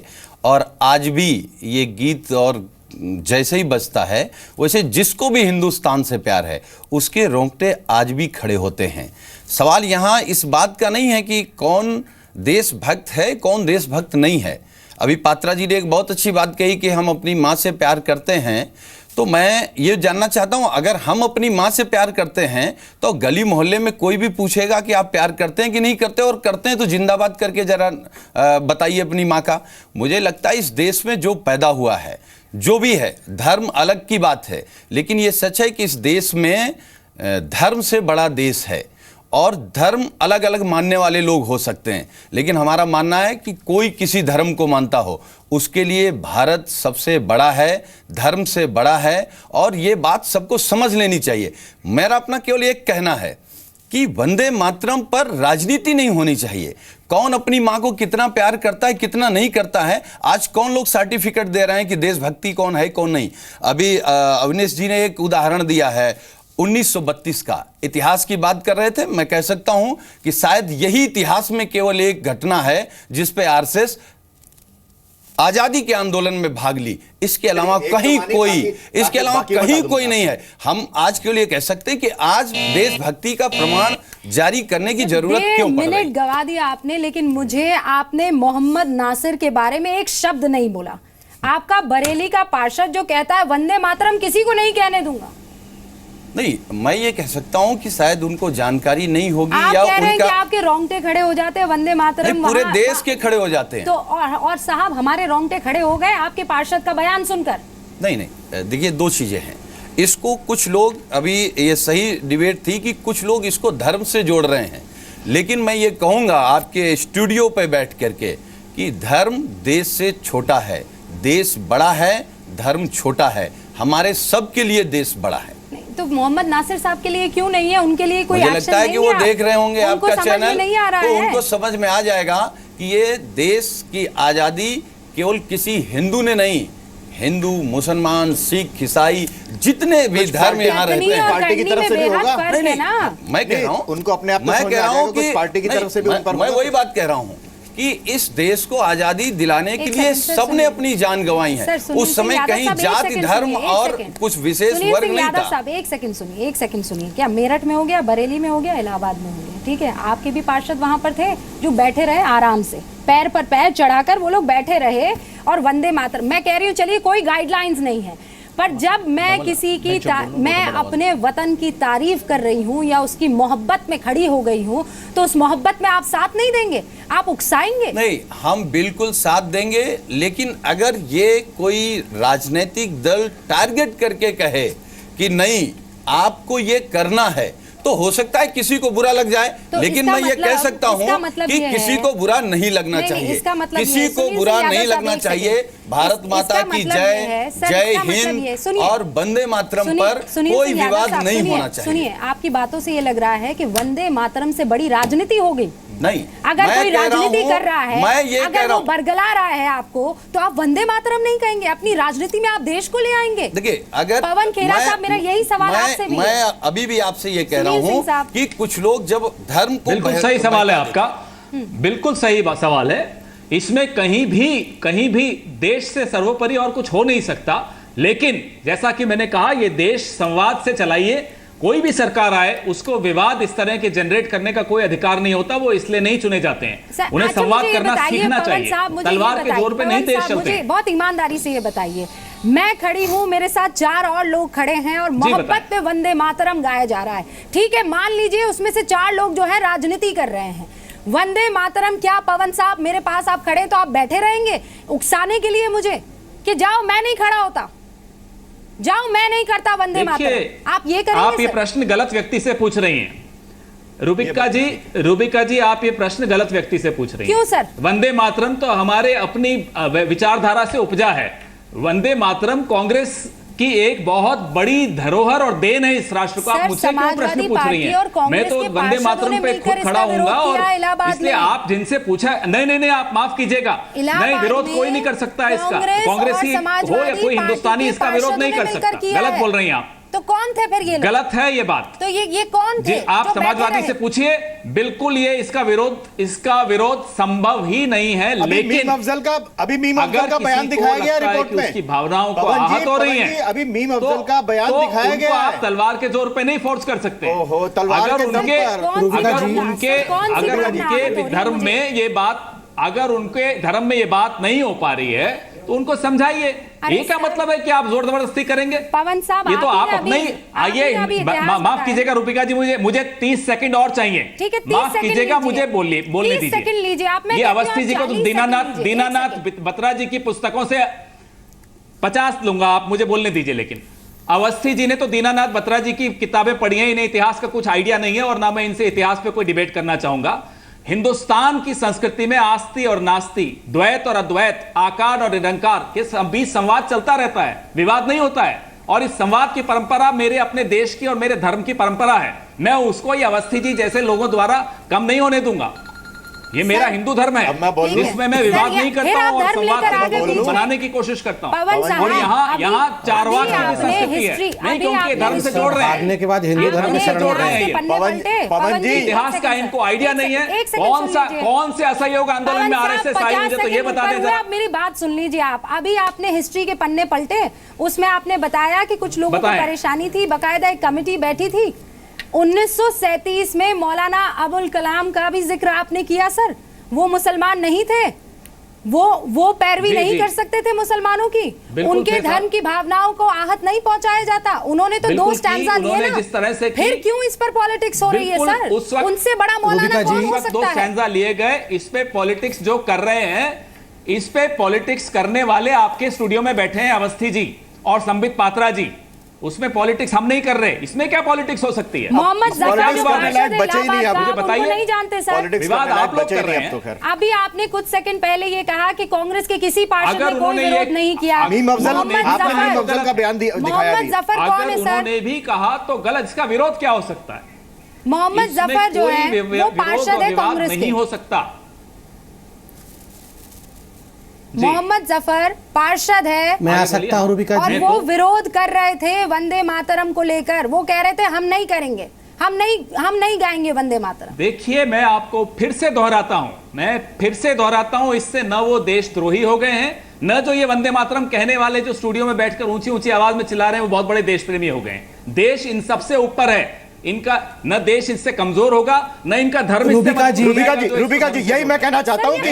और आज भी ये गीत और जैसे ही बजता है वैसे जिसको भी हिंदुस्तान से प्यार है उसके रोंगटे आज भी खड़े होते हैं। सवाल यहाँ इस बात का नहीं है कि कौन देशभक्त है कौन देशभक्त नहीं है। अभी पात्रा जी ने एक बहुत अच्छी बात कही कि हम अपनी माँ से प्यार करते हैं, तो मैं ये जानना चाहता हूँ, अगर हम अपनी माँ से प्यार करते हैं तो गली मोहल्ले में कोई भी पूछेगा कि आप प्यार करते हैं कि नहीं करते, और करते हैं तो जिंदाबाद करके जरा बताइए अपनी माँ का। मुझे लगता है इस देश में जो पैदा हुआ है, जो भी है, धर्म अलग की बात है, लेकिन ये सच है कि इस देश में धर्म से बड़ा देश है, और धर्म अलग अलग मानने वाले लोग हो सकते हैं, लेकिन हमारा मानना है कि कोई किसी धर्म को मानता हो उसके लिए भारत सबसे बड़ा है, धर्म से बड़ा है, और ये बात सबको समझ लेनी चाहिए। मेरा अपना केवल एक कहना है कि वंदे मातरम पर राजनीति नहीं होनी चाहिए। कौन अपनी माँ को कितना प्यार करता है कितना नहीं करता है, आज कौन लोग सर्टिफिकेट दे रहे हैं कि देशभक्ति कौन है कौन नहीं। अभी अविनेश जी ने एक उदाहरण दिया है 1932 का, इतिहास की बात कर रहे थे। मैं कह सकता हूं कि शायद यही इतिहास में केवल एक घटना है जिस पे आरएसएस आजादी के आंदोलन में भाग ली, इसके अलावा कहीं कोई नहीं है। हम आज के लिए कह सकते हैं कि आज देशभक्ति का प्रमाण जारी करने की जरूरत क्यों पड़ रही? मिनट गवा दिया आपने, लेकिन मुझे आपने मोहम्मद नासिर के बारे में एक शब्द नहीं बोला। आपका बरेली का पार्षद जो कहता है वंदे मातरम किसी को नहीं कहने दूंगा। नहीं, मैं ये कह सकता हूं कि शायद उनको जानकारी नहीं होगी, आप या कह रहे हैं उनका कि आपके रोंगटे खड़े हो जाते हैं वंदे मातरम, पूरे देश के खड़े हो जाते हैं। तो और साहब हमारे रोंगटे खड़े हो गए आपके पार्षद का बयान सुनकर। नहीं, देखिए दो चीजें हैं। इसको कुछ लोग, अभी ये सही डिबेट थी कि कुछ लोग इसको धर्म से जोड़ रहे हैं, लेकिन मैं ये कहूंगा आपके स्टूडियो पे बैठ करके कि धर्म देश से छोटा है, देश बड़ा है, धर्म छोटा है। हमारे सबके लिए देश बड़ा है। तो मोहम्मद नासिर साहब के लिए क्यों नहीं है? उनके लिए कोई मुझे लगता है कि वो देख रहे होंगे आपका चैनल, नहीं आ रहा तो है। उनको समझ में आ जाएगा कि ये देश की आजादी केवल किसी हिंदू ने नहीं, हिंदू, मुसलमान, सिख, ईसाई, जितने भी धर्म यहाँ रहते हैं, पार्टी की तरफ से भी होगा। मैं कह रहा हूँ, उनको अपने आप मैं कह रहा हूँ कि पार्टी की तरफ से भी मैं वही बात कह रहा हूँ कि इस देश को आजादी दिलाने के लिए सबने अपनी जान गंवाई है। उस समय कहीं जाति, धर्म और कुछ विशेष वर्ग नहीं था। साहब एक सेकंड सुनिए, क्या मेरठ में हो गया, बरेली में हो गया, इलाहाबाद में हो गया, ठीक है, आपके भी पार्षद वहां पर थे जो बैठे रहे आराम से, पैर पर पैर चढ़ाकर वो लोग बैठे रहे और वंदे मातरम। मैं कह रही हूँ चलिए कोई गाइडलाइंस नहीं है, पर जब मैं किसी की मैं अपने वतन की तारीफ कर रही हूँ या उसकी मोहब्बत में खड़ी हो गई हूँ, तो उस मोहब्बत में आप साथ नहीं देंगे, आप उकसाएंगे? नहीं, हम बिल्कुल साथ देंगे, लेकिन अगर ये कोई राजनीतिक दल टारगेट करके कहे कि नहीं आपको ये करना है, तो हो सकता है किसी को बुरा लग जाए, तो लेकिन मैं ये कह सकता हूँ कि किसी को बुरा नहीं लगना चाहिए, किसी को बुरा नहीं लगना चाहिए। भारत माता की जय, जय हिंद और वंदे मातरम पर कोई विवाद नहीं होना चाहिए। सुनिए, आपकी बातों से ये लग रहा है कि वंदे मातरम से बड़ी राजनीति हो गई। नहीं, अगर कोई राजनीति कर रहा है, अगर वो बरगला रहा है आपको, तो आप वंदे मातरम नहीं कहेंगे, अपनी राजनीति में आप देश को ले आएंगे। देखिए, अगर पवन खेरा साहब, मेरा यही सवाल आपसे भी है। मैं अभी भी आपसे ये कह रहा हूँ कि कुछ लोग जब धर्म को, बिल्कुल सही सवाल है आपका, बिल्कुल सही सवाल है। इसमें कहीं भी देश से सर्वोपरि और कुछ हो नहीं सकता, लेकिन जैसा कि मैंने कहा, ये देश संवाद से चलाइए। कोई भी सरकार आए उसको विवाद इस तरह के जनरेट करने का कोई अधिकार नहीं होता, वो इसलिए नहीं चुने जाते हैं। उन्हें संवाद करना सीखना चाहिए, तलवार के जोर पे नहीं देश चलते। मुझे बहुत ईमानदारी से ये बताइए, मैं खड़ी हूँ, मेरे साथ 4 और लोग खड़े हैं और मोहब्बत पे वंदे मातरम गाया जा रहा है, ठीक है, मान लीजिए उसमें से 4 लोग जो है राजनीति कर रहे हैं। वंदे मातरम, क्या पवन साहब मेरे पास आप खड़े तो आप बैठे रहेंगे उकसाने के लिए मुझे कि जाओ मैं नहीं खड़ा होता, जाओ मैं नहीं करता वंदे मातरम? आप ये करेंगे? आप ये प्रश्न गलत व्यक्ति से पूछ रही हैं रूबिका जी, आप ये प्रश्न गलत व्यक्ति से पूछ रही हैं। क्यों सर? वंदे मातरम तो हमारे अपनी विचारधारा से उपजा है। वंदे मातरम कांग्रेस कि एक बहुत बड़ी धरोहर और देन है इस राष्ट्र को, आप मुझसे क्यों प्रश्न पूछ रही हैं? मैं तो वंदे मातरम पे खुद खड़ा हूंगा और इसलिए आप जिनसे पूछा, नहीं आप माफ कीजिएगा, नहीं, विरोध कोई नहीं कर सकता इसका, कांग्रेस ही हो या कोई हिंदुस्तानी इसका विरोध नहीं कर सकता। गलत बोल रही हैं आप। तो कौन थे फिर ये लोग? गलत है ये बात। तो ये कौन थे? आप समाजवादी से पूछिए, बिल्कुल ये इसका विरोध संभव ही नहीं है। लेकिन मीम अफजल का बयान दिखाया गया रिपोर्ट में, उसकी भावनाओं को आहत हो रही हैं, अभी मीम अफजल का बयान दिखाया गया है। आप तलवार के जोर पे नहीं फोर्स कर सकते। तलवार के अगर उनके धर्म में ये बात नहीं हो पा रही है तो उनको समझाइए। ये क्या मतलब है कि आप जोर जबरदस्ती करेंगे? पवन साहब, ये तो आप अपने ही आइए, माफ कीजिएगा रूपिका जी, मुझे 30 सेकंड और चाहिए। ठीक है, माफ कीजिएगा, मुझे बोलने दीजिए। ये अवस्थी जी को तो दीनानाथ बत्रा जी की पुस्तकों से 50 लूंगा, आप मुझे बोलने दीजिए। लेकिन अवस्थी जी ने तो दीनानाथ बत्रा जी की किताबें पढ़ी हैं, इन्हें इतिहास का कुछ आइडिया नहीं है और ना मैं इनसे इतिहास पे कोई डिबेट करना चाहूंगा। हिंदुस्तान की संस्कृति में आस्ति और नास्ति, द्वैत और अद्वैत, आकार और निरंकार के बीच संवाद चलता रहता है, विवाद नहीं होता है। और इस संवाद की परंपरा मेरे अपने देश की और मेरे धर्म की परंपरा है। मैं उसको ये अवस्थी जी जैसे लोगों द्वारा कम नहीं होने दूंगा। ये मेरा हिंदू धर्म है, जिसमें मैं विवाद नहीं करता हूँ और संवाद बनाने की कोशिश करता हूँ। और यहाँ चारवाक की संस्कृति है, नहीं क्योंकि धर्म से जोड़ रहे हैं, भागने के बाद हिंदू धर्म से जोड़ रहे हैं। पवन जी, इतिहास का इनको आइडिया नहीं है। कौन से असहयोग आंदोलन में आरएसएस आई मुझे तो ये बता दें। आप मेरी बात सुन लीजिए। आप अभी आपने हिस्ट्री के पन्ने पलटे, उसमें आपने बताया कि कुछ लोगों को परेशानी थी, बकायदा एक कमेटी बैठी थी। 1937 में मौलाना अबुल कलाम का भी जिक्र आपने किया सर। वो मुसलमान नहीं थे, वो पैरवी नहीं कर सकते थे मुसलमानों की, उनके धर्म की भावनाओं को आहत नहीं पहुंचाया जाता। उन्होंने तो 2 स्टैंजा दिए ना, जिस तरह से फिर क्यों इस पर पॉलिटिक्स हो रही है सर? उनसे बड़ा मौलाना कौन हो सकता है? 2 स्टैंजा लिए गए, इस पे पॉलिटिक्स जो कर रहे हैं, इस पे पॉलिटिक्स करने वाले आपके स्टूडियो में बैठे हैं अवस्थी जी और संबित पात्रा जी। उसमें पॉलिटिक्स हम नहीं कर रहे, इसमें क्या पॉलिटिक्स हो सकती है? मोहम्मद जफर बचे ही नहीं, आप मुझे बताइए। नहीं जानते सर, विवाद आप लोग कर रहे हैं। अभी आपने कुछ सेकंड पहले ये कहा कि कांग्रेस के किसी पार्षद ने कोई विरोध नहीं किया। मीम अफजल का बयान दिखाया। मोहम्मद जफर कौन है सर? उन्होंने भी कहा तो गलत, इसका विरोध क्या हो सकता है? मोहम्मद जफर जो है वो पार्षद है कांग्रेस के, नहीं हो सकता। मोहम्मद जफर पार्षद है, मैं आ सकता हूं रूबिका और जी? वो विरोध कर रहे थे वंदे मातरम को लेकर। वो कह रहे थे हम नहीं करेंगे, हम नहीं गाएंगे वंदे मातरम। देखिए, मैं आपको फिर से दोहराता हूं, इससे न वो देशद्रोही हो गए हैं, न जो ये वंदे मातरम कहने वाले जो स्टूडियो में बैठकर ऊंची ऊंची आवाज में चिल्ला रहे हैं वो बहुत बड़े देश प्रेमी हो गए हैं। देश इन सबसे ऊपर है, इनका न देश इससे कमजोर होगा, न इनका धर्म। रूबिका जी, यही मैं कहना चाहता हूं कि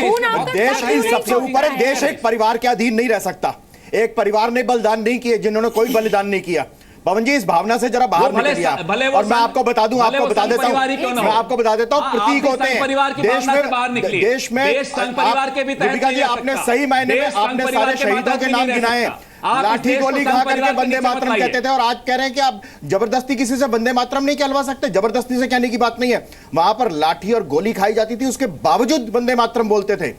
देश इन सबसे ऊपर है। देश एक परिवार के अधीन नहीं रह सकता। एक परिवार ने बलिदान नहीं किए जिन्होंने कोई बलिदान नहीं किया। पवन जी, इस भावना से जरा बाहर निकलिए। और मैं आपको बता दूं, आपको बता देता हूं, प्रतीक होते हैं देश में। रूबिका जी, आपने सही मायने में आपने सारे शहीदों के नाम गिनाए। लाठी गोली खा करके वंदे मातरम कहते थे और आज कह रहे हैं कि आप जबरदस्ती किसी से वंदे मातरम नहीं कहलवा सकते। जबरदस्ती से कहने की बात नहीं है, वहां पर लाठी और गोली खाई जाती थी, उसके बावजूद वंदे मातरम बोलते थे।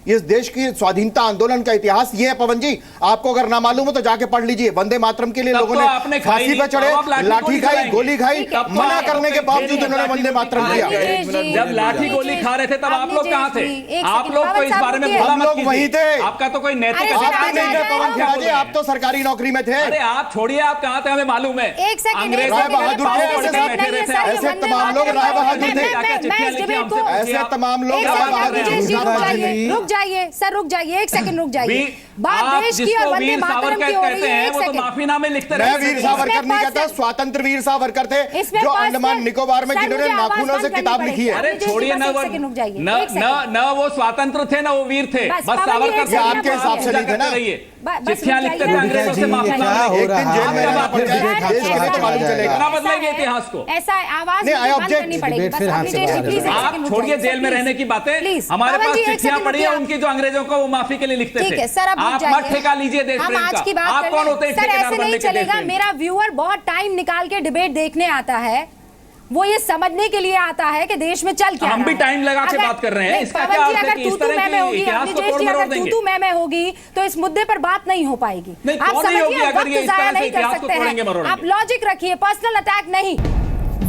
इस देश की स्वाधीनता आंदोलन का इतिहास ये है पवन जी, आपको अगर ना मालूम हो तो जाके पढ़ लीजिए। वंदे मातरम के लिए लोगों ने फांसी पे चढ़े, लाठी खाई, गोली खाई, मना करने के बावजूद उन्होंने वंदे मातरम किया। जब लाठी गोली खा रहे थे तब आप लोग कहां थे? आप लोग तो इस बारे में हम लोग वहीं थे। आपका तो कोई नैतिक पवन खेड़ा जी, आप तो सरकारी नौकरी में थे। अरे आप छोड़िए, आप कहां थे हमें मालूम है। राय बहादुर थे, ऐसे तमाम लोग राय बहादुर थे, ऐसे तमाम लोग राय बहादुर। रुक जाइए सर, रुक जाइए, 1 सेकंड रुक जाइए। बात देश की और वंदे मातरम की हो रही है। वो तो माफीनामे लिखते रहे। मैं वीर सावरकर नहीं कहता, स्वतंत्र वीर सावरकर थे जो अंडमान निकोबार में जिन्होंने नाखूनों से किताब लिखी है। अरे छोड़िए, न वो स्वतंत्र थे न वो वीर थे, बस सावरकर आपके हिसाब से नहीं थे ना। चिट्ठियां लिखते थे अंग्रेजों से माफी मांगने। एक दिन जेल में रहना पड़ जाएगा, देश के लिए मालूम चलेगा। ना बदलेंगे इतिहास को। ऐसा आवाज बंद करनी पड़ेगी। आप छोड़िए जेल में रहने की बातें, हमारे पास चिट्ठियां पड़ी है उनकी जो अंग्रेजों को वो माफी के लिए लिखते थे। आप मत ठेका लीजिए देश प्रेम का। आप कौन होते हैं ठेकेदार बनने के? मेरा व्यूअर बहुत टाइम निकाल के डिबेट देखने आता है, वो ये समझने के लिए आता है कि देश में चल क्या हम भी रहा है। टाइम लगा के बात कर रहे हैं। इसका क्या अर्थ है कि इस तरह की इतिहास को तोड़ मरोड़ देंगे? तू मैं होगी तो इस मुद्दे पर बात नहीं हो पाएगी। नहीं, आप कौन नहीं होगी समझिए, अगर वक्त ये इस जाया तरह से नहीं कर इतिहास को सकते तोड़ेंगे हैं। मरोड़ेंगे। आप लॉजिक रखिए, पर्सनल अटैक नहीं।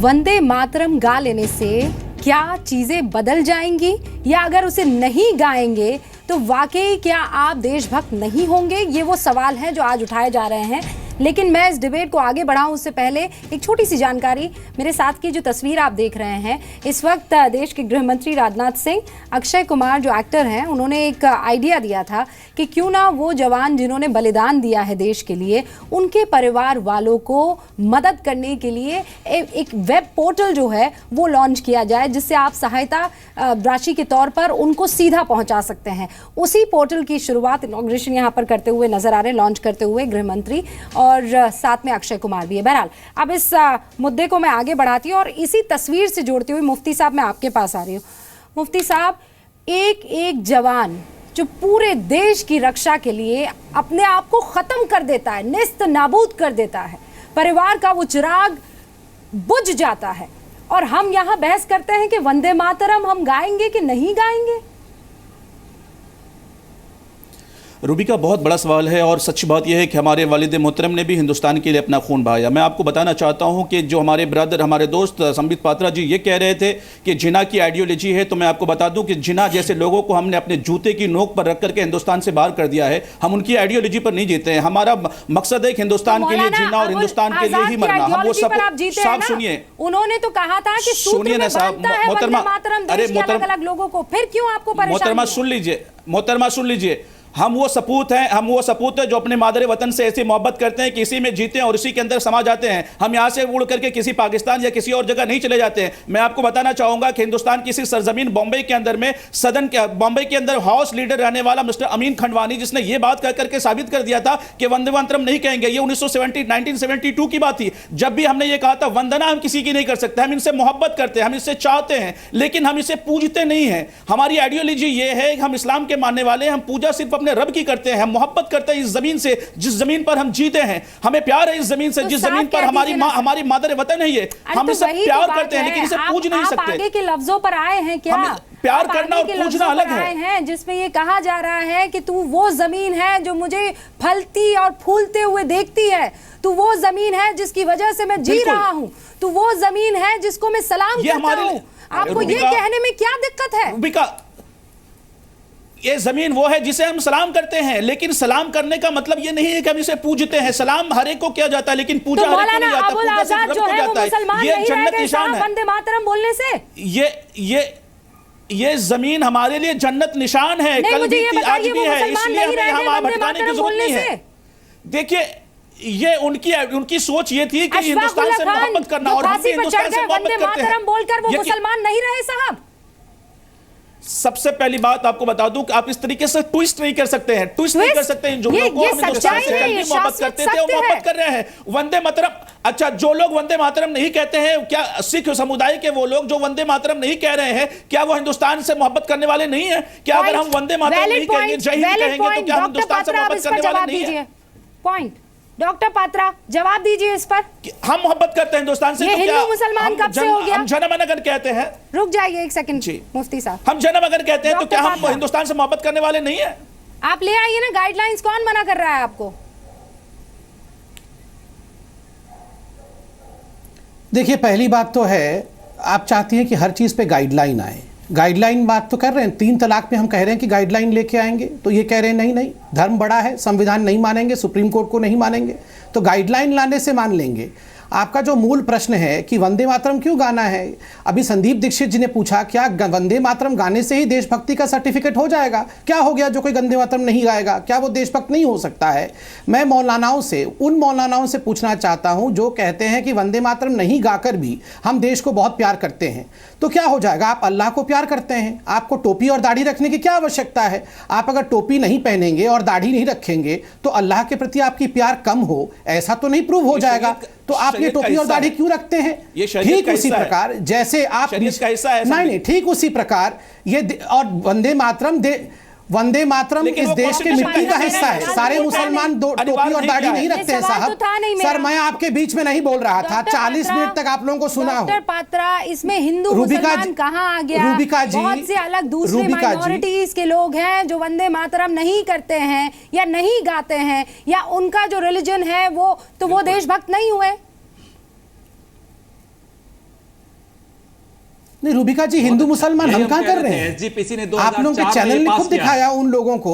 वंदे मातरम गा लेने से क्या चीजें बदल जाएंगी, या अगर उसे नहीं गाएंगे तो वाकई क्या आप देशभक्त नहीं होंगे? ये वो सवाल है जो आज उठाए जा रहे हैं। लेकिन मैं इस डिबेट को आगे बढ़ाऊं उससे पहले एक छोटी सी जानकारी। मेरे साथ की जो तस्वीर आप देख रहे हैं, इस वक्त देश के गृह मंत्री राजनाथ सिंह, अक्षय कुमार जो एक्टर हैं, उन्होंने एक आइडिया दिया था कि क्यों ना वो जवान जिन्होंने बलिदान दिया है देश के लिए, उनके परिवार वालों को मदद करने के लिए एक वेब पोर्टल जो है वो लॉन्च किया जाए, जिससे आप सहायता राशि के तौर पर उनको सीधा पहुंचा सकते हैं। उसी पोर्टल की शुरुआत, इनॉग्रेशन यहाँ पर करते हुए नजर आ रहे, लॉन्च करते हुए गृह मंत्री और साथ में अक्षय कुमार भी है। बहरहाल अब इस मुद्दे को मैं आगे बढ़ाती हूँ और इसी तस्वीर से जोड़ती हुई मुफ्ती साहब मैं आपके पास आ रही हूँ। मुफ्ती साहब, एक एक जवान जो पूरे देश की रक्षा के लिए अपने आप को खत्म कर देता है, निस्त नाबूद कर देता है, परिवार का वो चिराग बुझ जाता है, और हम यहाँ बहस करते हैं कि वंदे मातरम हम गाएंगे कि नहीं गाएंगे। रूबी का बहुत बड़ा सवाल है, और सच्ची बात यह है कि हमारे वालिद मोहतरम ने भी हिंदुस्तान के लिए अपना खून बहाया। मैं आपको बताना चाहता हूं कि जो हमारे ब्रदर, हमारे दोस्त संबित पात्रा जी ये कह रहे थे कि जिन्ना की आइडियोलॉजी है, तो मैं आपको बता दूं कि जिन्ना जैसे लोगों को हमने अपने जूते की नोक पर रख करके हिंदुस्तान से बाहर कर दिया है। हम उनकी आइडियोलॉजी पर नहीं जीते हैं। हमारा मकसद है हिंदुस्तान के लिए जीना और हिंदुस्तान के लिए ही मरना। हम वो सब साहब सुनिए, उन्होंने तो कहा था कि सुनिए ना साहब, मोहतरमा, अरे अलग लोगों को, फिर क्यों आपको परेशानी? मोहतरमा सुन लीजिए, मोहतरमा सुन लीजिए, हम वो सपूत हैं जो अपने मादरे वतन से ऐसी मोहब्बत करते हैं कि इसी में जीते हैं और इसी के अंदर समा जाते हैं। हम यहाँ से उड़ करके किसी पाकिस्तान या किसी और जगह नहीं चले जाते हैं। मैं आपको बताना चाहूंगा कि हिंदुस्तान की सरजमीन बॉम्बे के अंदर में बॉम्बे के अंदर हाउस लीडर रहने वाला मिस्टर अमीन खंडवानी, जिसने ये बात कह करके साबित कर दिया था कि वंदे मातरम नहीं कहेंगे। ये 1972 की बात थी, जब भी हमने ये कहा था वंदना हम किसी की नहीं कर सकते, हम इनसे मोहब्बत करते हैं, हम इससे चाहते हैं, लेकिन हम इसे पूजते नहीं हैं। हमारी आइडियोलॉजी ये है कि हम इस्लाम के मानने वाले, हम पूजा सिर्फ अपने रब की करते हैं, हम मोहब्बत करते हैं इस जमीन से जिस जमीन पर हम जीते हैं, हमें प्यार है इस जमीन से जिस जमीन पर हमारी मादर वतन है। ये हम इसे प्यार करते हैं, लेकिन इसे पूज नहीं सकते। आगे के लफ्जों पर आए हैं क्या? प्यार करना और पूजना अलग है, जिसमें ये कहा जा रहा है कि तू वो जमीन है जो मुझे फलती और फूलते हुए देखती है, तू वो जमीन है जिसकी वजह से मैं जी रहा हूँ, तू वो जमीन है जिसको मैं सलाम करता हूँ। आपको ये कहने में क्या दिक्कत है? ये जमीन वो है जिसे हम सलाम करते हैं, लेकिन सलाम करने का मतलब ये नहीं है कि हम इसे पूजते हैं। सलाम हर एक को किया जाता है, लेकिन पूजा हर एक को नहीं जाता, पूजा सिर्फ रब को जाता है। ये जन्नत निशान है। वंदे मातरम बोलने से ये जमीन हमारे लिए जन्नत निशान है, कल भी थी, आज भी है, इसलिए हमें यहाँ भटकाने की जरूरत नहीं है। देखिए, ये उनकी सोच ये थी कि हिंदुस्तान से मोहब्बत करना, और हम भी हिंदुस्तान से मोहब्बत करते हैं। बोलकर वो मुसलमान नहीं रहे साहब। सबसे पहली बात आपको बता दूं कि आप इस तरीके से ट्विस्ट नहीं कर सकते हैं, ट्विस्ट नहीं कर सकते हैं। जो लोग हम हिंदुस्तान से कल भी मोहब्बत करते थे वो मोहब्बत कर रहे हैं। वंदे मातरम, अच्छा, जो लोग वंदे मातरम नहीं कहते हैं, क्या सिख समुदाय के वो लोग जो वंदे मातरम नहीं कह रहे हैं, क्या वो हिंदुस्तान से मोहब्बत करने वाले नहीं है? क्या अगर हम वंदे मातरम नहीं कहेंगे, जय हिंद कहेंगे, तो क्या हिंदुस्तान से मोहब्बत करने वाले नहीं है? पॉइंट डॉक्टर पात्रा, जवाब दीजिए इस पर। हम मोहब्बत करते हैं हिंदुस्तान से, ये तो हिंदू मुसलमान कब से हो गया? हम जनम अगर कहते हैं, रुक जाइए एक सेकंड मुफ्ती साहब, हम जनम अगर कहते हैं तो क्या हम हिंदुस्तान से मोहब्बत करने वाले नहीं है? आप ले आइए ना गाइडलाइंस, कौन मना कर रहा है आपको? देखिए, पहली बात तो है, आप चाहती हैं कि हर चीज पे गाइडलाइन आए। गाइडलाइन बात तो कर रहे हैं, 3 तलाक में हम कह रहे हैं कि गाइडलाइन लेके आएंगे, तो ये कह रहे हैं नहीं नहीं, धर्म बड़ा है, संविधान नहीं मानेंगे, सुप्रीम कोर्ट को नहीं मानेंगे, तो गाइडलाइन लाने से मान लेंगे। आपका जो मूल प्रश्न है कि वंदे मातरम क्यों गाना है, अभी संदीप दीक्षित जी ने पूछा क्या वंदे मातरम गाने से ही देशभक्ति का सर्टिफिकेट हो जाएगा? क्या हो गया जो कोई वंदे मातरम नहीं गाएगा, क्या वो देशभक्त नहीं हो सकता है? मैं मौलानाओं से, उन मौलानाओं से पूछना चाहता हूं जो कहते हैं कि वंदे मातरम नहीं गाकर भी हम देश को बहुत प्यार करते हैं, तो क्या हो जाएगा? आप अल्लाह को प्यार करते हैं, आपको टोपी और दाढ़ी रखने की क्या आवश्यकता है? आप अगर टोपी नहीं पहनेंगे और दाढ़ी नहीं रखेंगे तो अल्लाह के प्रति आपकी प्यार कम हो, ऐसा तो नहीं प्रूव हो जाएगा। तो आप ये टोपी और दाढ़ी क्यों रखते हैं? ठीक उसी प्रकार जैसे आप नहीं, ठीक उसी प्रकार ये और वंदे मातरम वंदे मातरम इस देश के मिट्टी का हिस्सा है। सारे मुसलमान टोपी और दाढ़ी नहीं रखते हैं साहब। सर मैं आपके बीच में नहीं बोल रहा था, 40 मिनट तक आप लोगों को सुना हो। डॉक्टर पात्रा, इसमें हिंदू मुसलमान कहाँ आ गया? रूबिका जी, बहुत से अलग दूसरे माइनॉरिटीज के लोग हैं जो वंदे मातरम नहीं करते हैं या नहीं गाते हैं, या उनका जो रिलीजन है वो देशभक्त नहीं हुए। नहीं रूबिका जी, हिंदू मुसलमान हम कहां कर रहे हैं? एसजीपीसी ने आप लोगों के चैनल ने खुद दिखाया उन लोगों को,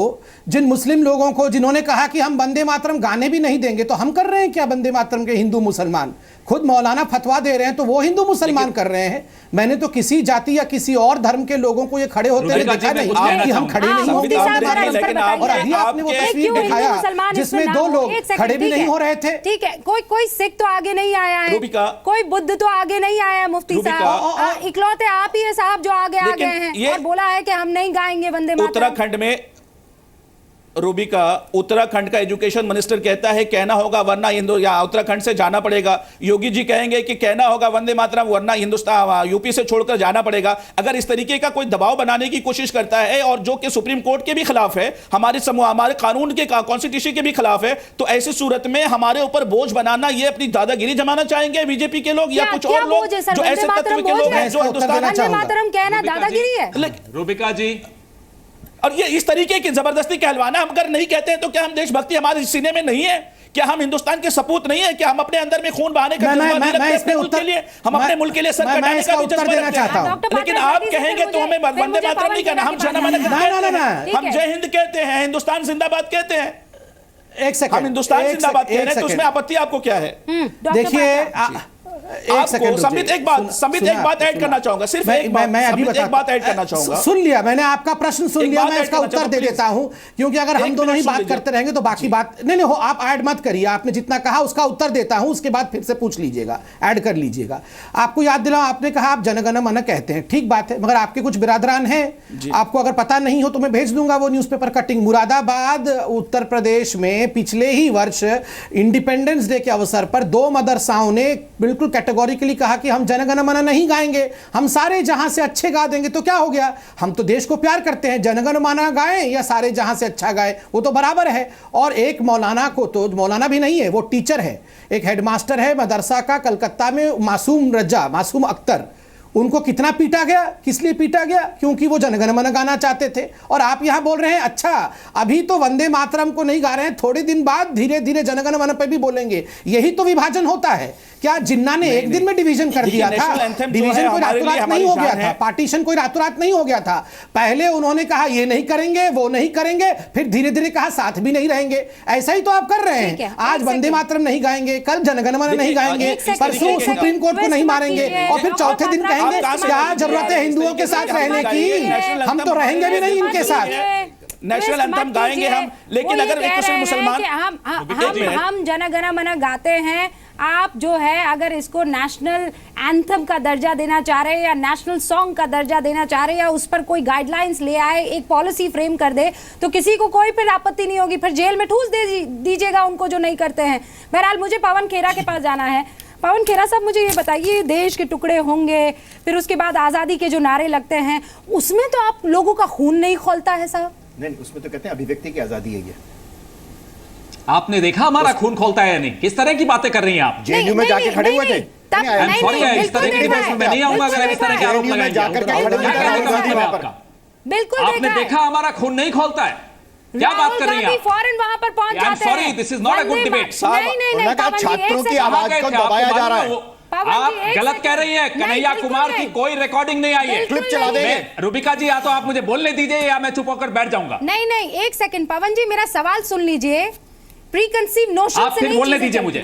जिन मुस्लिम लोगों को जिन्होंने कहा कि हम वंदे मातरम गाने भी नहीं देंगे। तो हम कर रहे हैं क्या वंदे मातरम के हिंदू मुसलमान? खुद मौलाना फतवा दे रहे हैं तो वो हिंदू मुसलमान कर रहे हैं। मैंने तो किसी जाति या किसी और धर्म के लोगों को ये खड़े होते हुए देखा नहीं कि हम खड़े नहीं होंगे। और अभी आपने वो तस्वीर दिखाया जिसमें 2 लोग खड़े भी नहीं हो रहे थे। ठीक है, कोई सिख तो आगे नहीं आया है, कोई बुद्ध तो आगे नहीं आया है। मुफ्ती साहब इकलौते आप ही है साहब जो आगे आ गए हैं और बोला है कि हम नहीं गाएंगे वंदे मातरम। उत्तराखंड में रूबिका, उत्तराखंड का एजुकेशन मिनिस्टर कहता है कहना होगा वरना हिंदू या उत्तराखंड से जाना पड़ेगा। योगी जी कहेंगे कि कहना होगा वंदे मातरम वरना हिंदुस्तान यूपी से छोड़कर जाना पड़ेगा। अगर इस तरीके का कोई दबाव बनाने की कोशिश करता है और जो कि सुप्रीम कोर्ट के भी खिलाफ है, हमारे कानून के कॉन्स्टिट्यूशन के भी खिलाफ है, तो ऐसी सूरत में हमारे ऊपर बोझ बनाना, ये अपनी दादागिरी जमाना चाहेंगे बीजेपी के लोग या कुछ और लोग जो ऐसे तत्व के लोग हैं जो वंदे मातरम कहना दादागिरी है। रूबिका जी, और ये इस तरीके की जबरदस्ती कहलवाना, हम अगर नहीं कहते हैं तो क्या हम देशभक्ति हमारे सीने में नहीं है? क्या हम हिंदुस्तान के सपूत नहीं है? क्या हम अपने अंदर में खून बहाने का जज्बा नहीं रखते अपने मुल्क के लिए? हम अपने मुल्क के लिए सर कटाने का भी जज्बा रखते हैं। लेकिन आप कहेंगे तो हमें वंदे मातरम नहीं कहना, हम जनगण कहते हैं, हम जय हिंद कहते हैं, हिंदुस्तान जिंदाबाद कहते हैं। एक सेकंड, हम हिंदुस्तान जिंदाबाद कह रहे हैं तो उसमें आपत्ति आपको क्या है? देखिए संबित एक बात ऐड करना चाहूंगा, सिर्फ एक बात ऐड करना चाहूंगा। सुन लिया मैंने आपका प्रश्न, सुन लिया, मैं इसका उत्तर दे देता हूं, क्योंकि अगर हम दोनों ही बात करते रहेंगे तो बाकी बात नहीं हो। आप ऐड मत करिए, आपने जितना कहा उसका उत्तर देता हूं, उसके बाद फिर से पूछ लीजिएगा, ऐड कर लीजिएगा। आपको याद दिलाऊं, आपने कहा आप जनगण मन कहते हैं, ठीक बात है, मगर आपके कुछ बिरादरान हैं, आपको अगर पता नहीं हो तो मैं भेज दूंगा वो न्यूज़पेपर कटिंग। मुरादाबाद उत्तर प्रदेश में पिछले ही वर्ष इंडिपेंडेंस डे के अवसर पर 2 मदरसाओं ने बिल्कुल कैटेगोरिकली कहा कि हम जनगण मन नहीं गाएंगे, हम सारे जहां से अच्छे गा देंगे। तो क्या हो गया? हम तो देश को प्यार करते हैं, जनगण मन गाएं या सारे जहां से अच्छा गाए, वो तो बराबर है। और एक मौलाना को, तो मौलाना भी नहीं है, वो टीचर है, एक हेडमास्टर है मदरसा का कलकत्ता में, मासूम अख्तर, उनको कितना पीटा गया? किस लिए पीटा गया? क्योंकि वो जनगण मन गाना चाहते थे। और आप यहां बोल रहे हैं अच्छा अभी तो वंदे मातरम को नहीं गा रहे हैं, थोड़े दिन बाद धीरे धीरे जनगण मन पे भी बोलेंगे। यही तो विभाजन होता है। क्या जिन्ना ने एक दिन में डिवीजन कर दिया था? डिवीजन कोई रातों रात नहीं हो गया था, पार्टीशन कोई रातों रात नहीं हो गया था। पहले उन्होंने कहा ये नहीं करेंगे, वो नहीं करेंगे, फिर धीरे धीरे कहा साथ भी नहीं रहेंगे। ऐसा ही तो आप कर रहे हैं। आज वंदे मातरम नहीं गाएंगे, कल जनगण मन नहीं गाएंगे, परसों सुप्रीम कोर्ट को नहीं मारेंगे, और फिर चौथे दिन कहेंगे क्या जरूरत है हिंदुओं के साथ रहने की? हम तो रहेंगे भी नहीं इनके साथ। नेशनल एंथम गाएंगे हम, लेकिन अगर एक मुसलमान हम जनगण मन गाते हैं, आप जो है अगर इसको नेशनल एंथम का दर्जा देना चाह रहे हैं या नेशनल सॉन्ग का दर्जा देना चाह रहे हैं या उस पर कोई गाइडलाइंस ले आए, एक पॉलिसी फ्रेम कर दे, तो किसी को कोई फिर आपत्ति नहीं होगी। फिर जेल में ठूस दीजिएगा उनको जो नहीं करते हैं। बहरहाल मुझे पवन खेरा के पास जाना है। पवन खेरा साहब, मुझे ये बताइए, देश के टुकड़े होंगे, फिर उसके बाद आज़ादी के जो नारे लगते हैं, उसमें तो आप लोगों का खून नहीं खौलता है साहब? नहीं, उसमें तो कहते हैं अभिव्यक्ति की आजादी है। ये आपने देखा हमारा खून खोलता है या नहीं? किस तरह की बातें कर रही हैं आप? जेएनयू में जाके खड़े हुए थे। सॉरी, इस तरह की बहस में नहीं आऊंगा अगर इस तरह के आरोप लगाएंगे। बिल्कुल आपने देखा हमारा खून नहीं खोलता है? क्या बात कर रही हैं आप? फौरन वहां पर पहुंच जाते हैं। Sorry, this is not a good debate. नहीं, छात्रों की आवाज को दबाया जा रहा है। आप गलत कह रही हैं। कन्हैया कुमार की कोई रिकॉर्डिंग नहीं आई है। क्लिप चला देंगे। रूबिका जी, या तो आप मुझे बोलने दीजिए या मैं चुप होकर बैठ जाऊंगा। नहीं, एक सेकंड पवन जी, मेरा सवाल सुन लीजिए। प्रीकंसीव नोशन आप फिर बोलने दीजिए मुझे।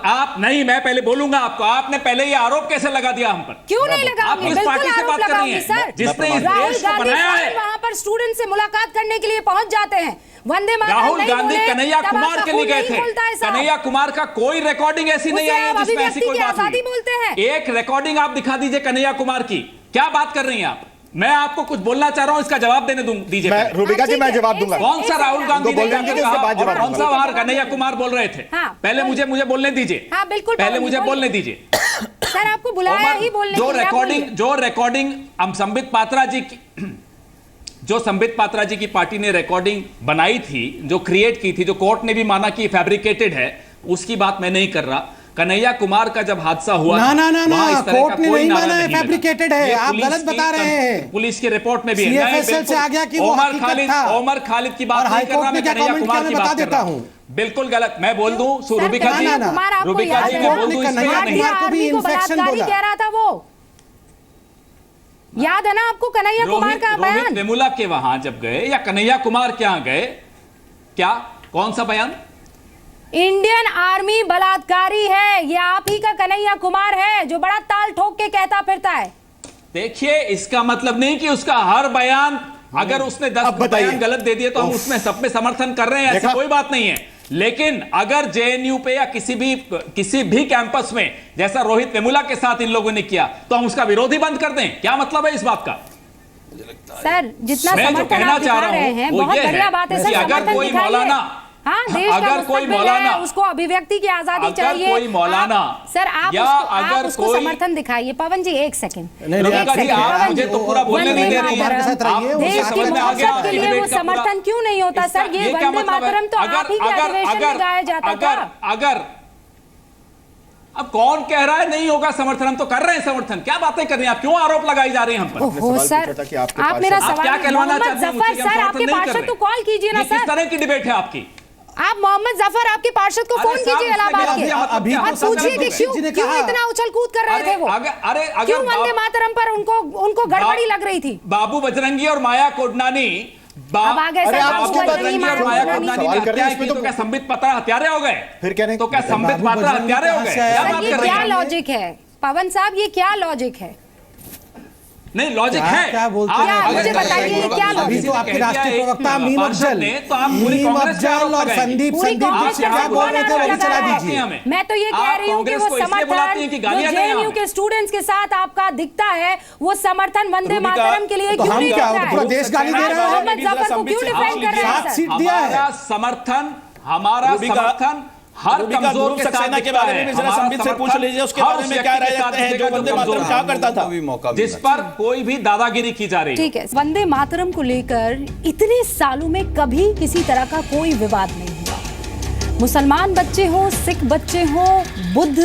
आप नहीं, मैं पहले बोलूंगा आपको। आपने पहले ये आरोप कैसे लगा दिया हम पर? क्यों नहीं लगाऊंगी? आप किस पार्टी से बात कर रही हैं? जिसने इस देश को बनाया है। वहां पर स्टूडेंट से मुलाकात करने के लिए पहुंच जाते हैं। वंदे मातरम राहुल गांधी कन्हैया कुमार के लिए गए थे। कन्हैया कुमार का कोई रिकॉर्डिंग ऐसी नहीं आई है जिसमें ऐसी कोई बात नहीं। एक रिकॉर्डिंग आप दिखा दीजिए कन्हैया कुमार की। क्या बात कर रही हैं आप? मैं आपको कुछ बोलना चाह रहा हूं, इसका जवाब देने दीजिए। रूबिका जी, मैं जवाब दूंगा। कौन सा राहुल गांधी ने कहा, कौन सा वहां कन्हैया कुमार बोल रहे थे? पहले मुझे बोलने दीजिए। हाँ, बिल्कुल, पहले मुझे बोलने दीजिए। सर, आपको बुलाया ही बोलने। जो रिकॉर्डिंग हम संबित पात्रा जी की, जो संबित पात्रा जी की पार्टी ने रिकॉर्डिंग बनाई थी, जो क्रिएट की थी, जो कोर्ट ने भी माना कि फैब्रिकेटेड है, उसकी बात मैं नहीं कर रहा। कन्हैया कुमार का जब हादसा हुआ, ना, कोर्ट ने नहीं माना है फैब्रिकेटेड है, आप गलत बता रहे हैं। पुलिस की रिपोर्ट में भी है। CFSL से आ गया कि वो हकीकत था। ओमर खालिद की बात नहीं कर रहा, मैं कन्हैया कुमार की बात कर रहा हूं। बिल्कुल गलत। मैं बोल दूं रूबिका जी, रूबिका जी मैं बोल दूं इसमें आर्मी को बलात्कारी कह रहा था, वो याद है ना आपको कन्हैया कुमार का बयान? रोहित वेमुला के वहां जब गए या कन्हैया कुमार के यहां गए, क्या कौन सा बयान? इंडियन आर्मी बलात्कारी है, ये आप ही का कन्हैया कुमार है जो बड़ा ताल ठोक के कहता फिरता है। देखिए, इसका मतलब नहीं कि उसका हर बयान, अगर उसने 10 बयान गलत दे दिए तो हम उसमें सब में समर्थन कर रहे हैं, ऐसी कोई बात नहीं है। लेकिन अगर जेएनयू पे या किसी भी कैंपस में जैसा रोहित वेमुला के साथ इन लोगों ने किया तो हम उसका विरोध ही बंद कर दें? क्या मतलब है इस बात का? सर जितना समर्थन आप दिखा रहे हैं बहुत बढ़िया बात है सर, अगर कोई मौलाना, हाँ, देश का मुस्तकबिल है, उसको अभिव्यक्ति की आजादी चाहिए। कोई मौलाना सर आप उसको समर्थन दिखाइए। पवन जी एक सेकंड, मुझे तो पूरा बोलने नहीं दे रही है। देश की मोहब्बत के लिए वो समर्थन क्यों नहीं होता सर? ये वंदे मातरम तो आप ही के अधिवेशन में गाया जाता था। अगर अब कौन कह रहा है नहीं होगा समर्थन? हम तो कर रहे हैं समर्थन। क्या बातें कर रहे हैं आप? क्यों आरोप लगाई जा रही हैं हम पर? ओहो सर, आप मेरा सवाल क्या कहलवाना चाहते हैं? जफर सर आपके पार्षद को कॉल कीजिए ना सर। किस तरह की डिबेट है आपकी? आप मोहम्मद जफर आपके पार्षद को फोन कीजिए इलाहाबाद के, और पूछिए कि क्यों इतना उछल कूद कर रहे थे वो? क्यों वंदे मातरम पर उनको गड़बड़ी लग रही थी? बाबू बजरंगी और माया कोडनानी, अब आ गए सर बाबू बजरंगी माया कोडनानी, तो क्या संबित पात्रा हत्यारे हो गए? फिर क्या नहीं, तो क्या संबित पात्रा हत्यारे हो गए? ये क्या लॉजिक है पवन साहब, ये क्या लॉजिक है? नहीं लॉजिक है, क्या बोलते हैं मुझे बताइए क्या लॉजिक? अभी तो आपके राष्ट्रीय प्रवक्ता मीम अफजल और संदीप क्या बोल रहे थे वो चला दीजिए। मैं तो ये कह रही हूँ कि वो समर्थन जो जेएनयू के स्टूडेंट्स के साथ आपका दिखता है, वो समर्थन वंदे मातरम के लिए क्यों नहीं दिखता है? पूरा देश गाली दे रहा है, मोहम्मद जफर को क्यों डिफेंड कर रहे हैं सर? हमारा समर्थन हर कमजोर के साथ के बारे में जरा संबित से पूछ लीजिए, उसके बारे में क्या राय रखते हैं जो वंदे मातरम क्या करता था, जिस पर कोई भी दादागिरी की जा रही है। ठीक है, वंदे मातरम को लेकर इतने सालों में कभी किसी तरह का कोई विवाद नहीं हुआ। मुसलमान बच्चे हो, सिख बच्चे हो, बुद्ध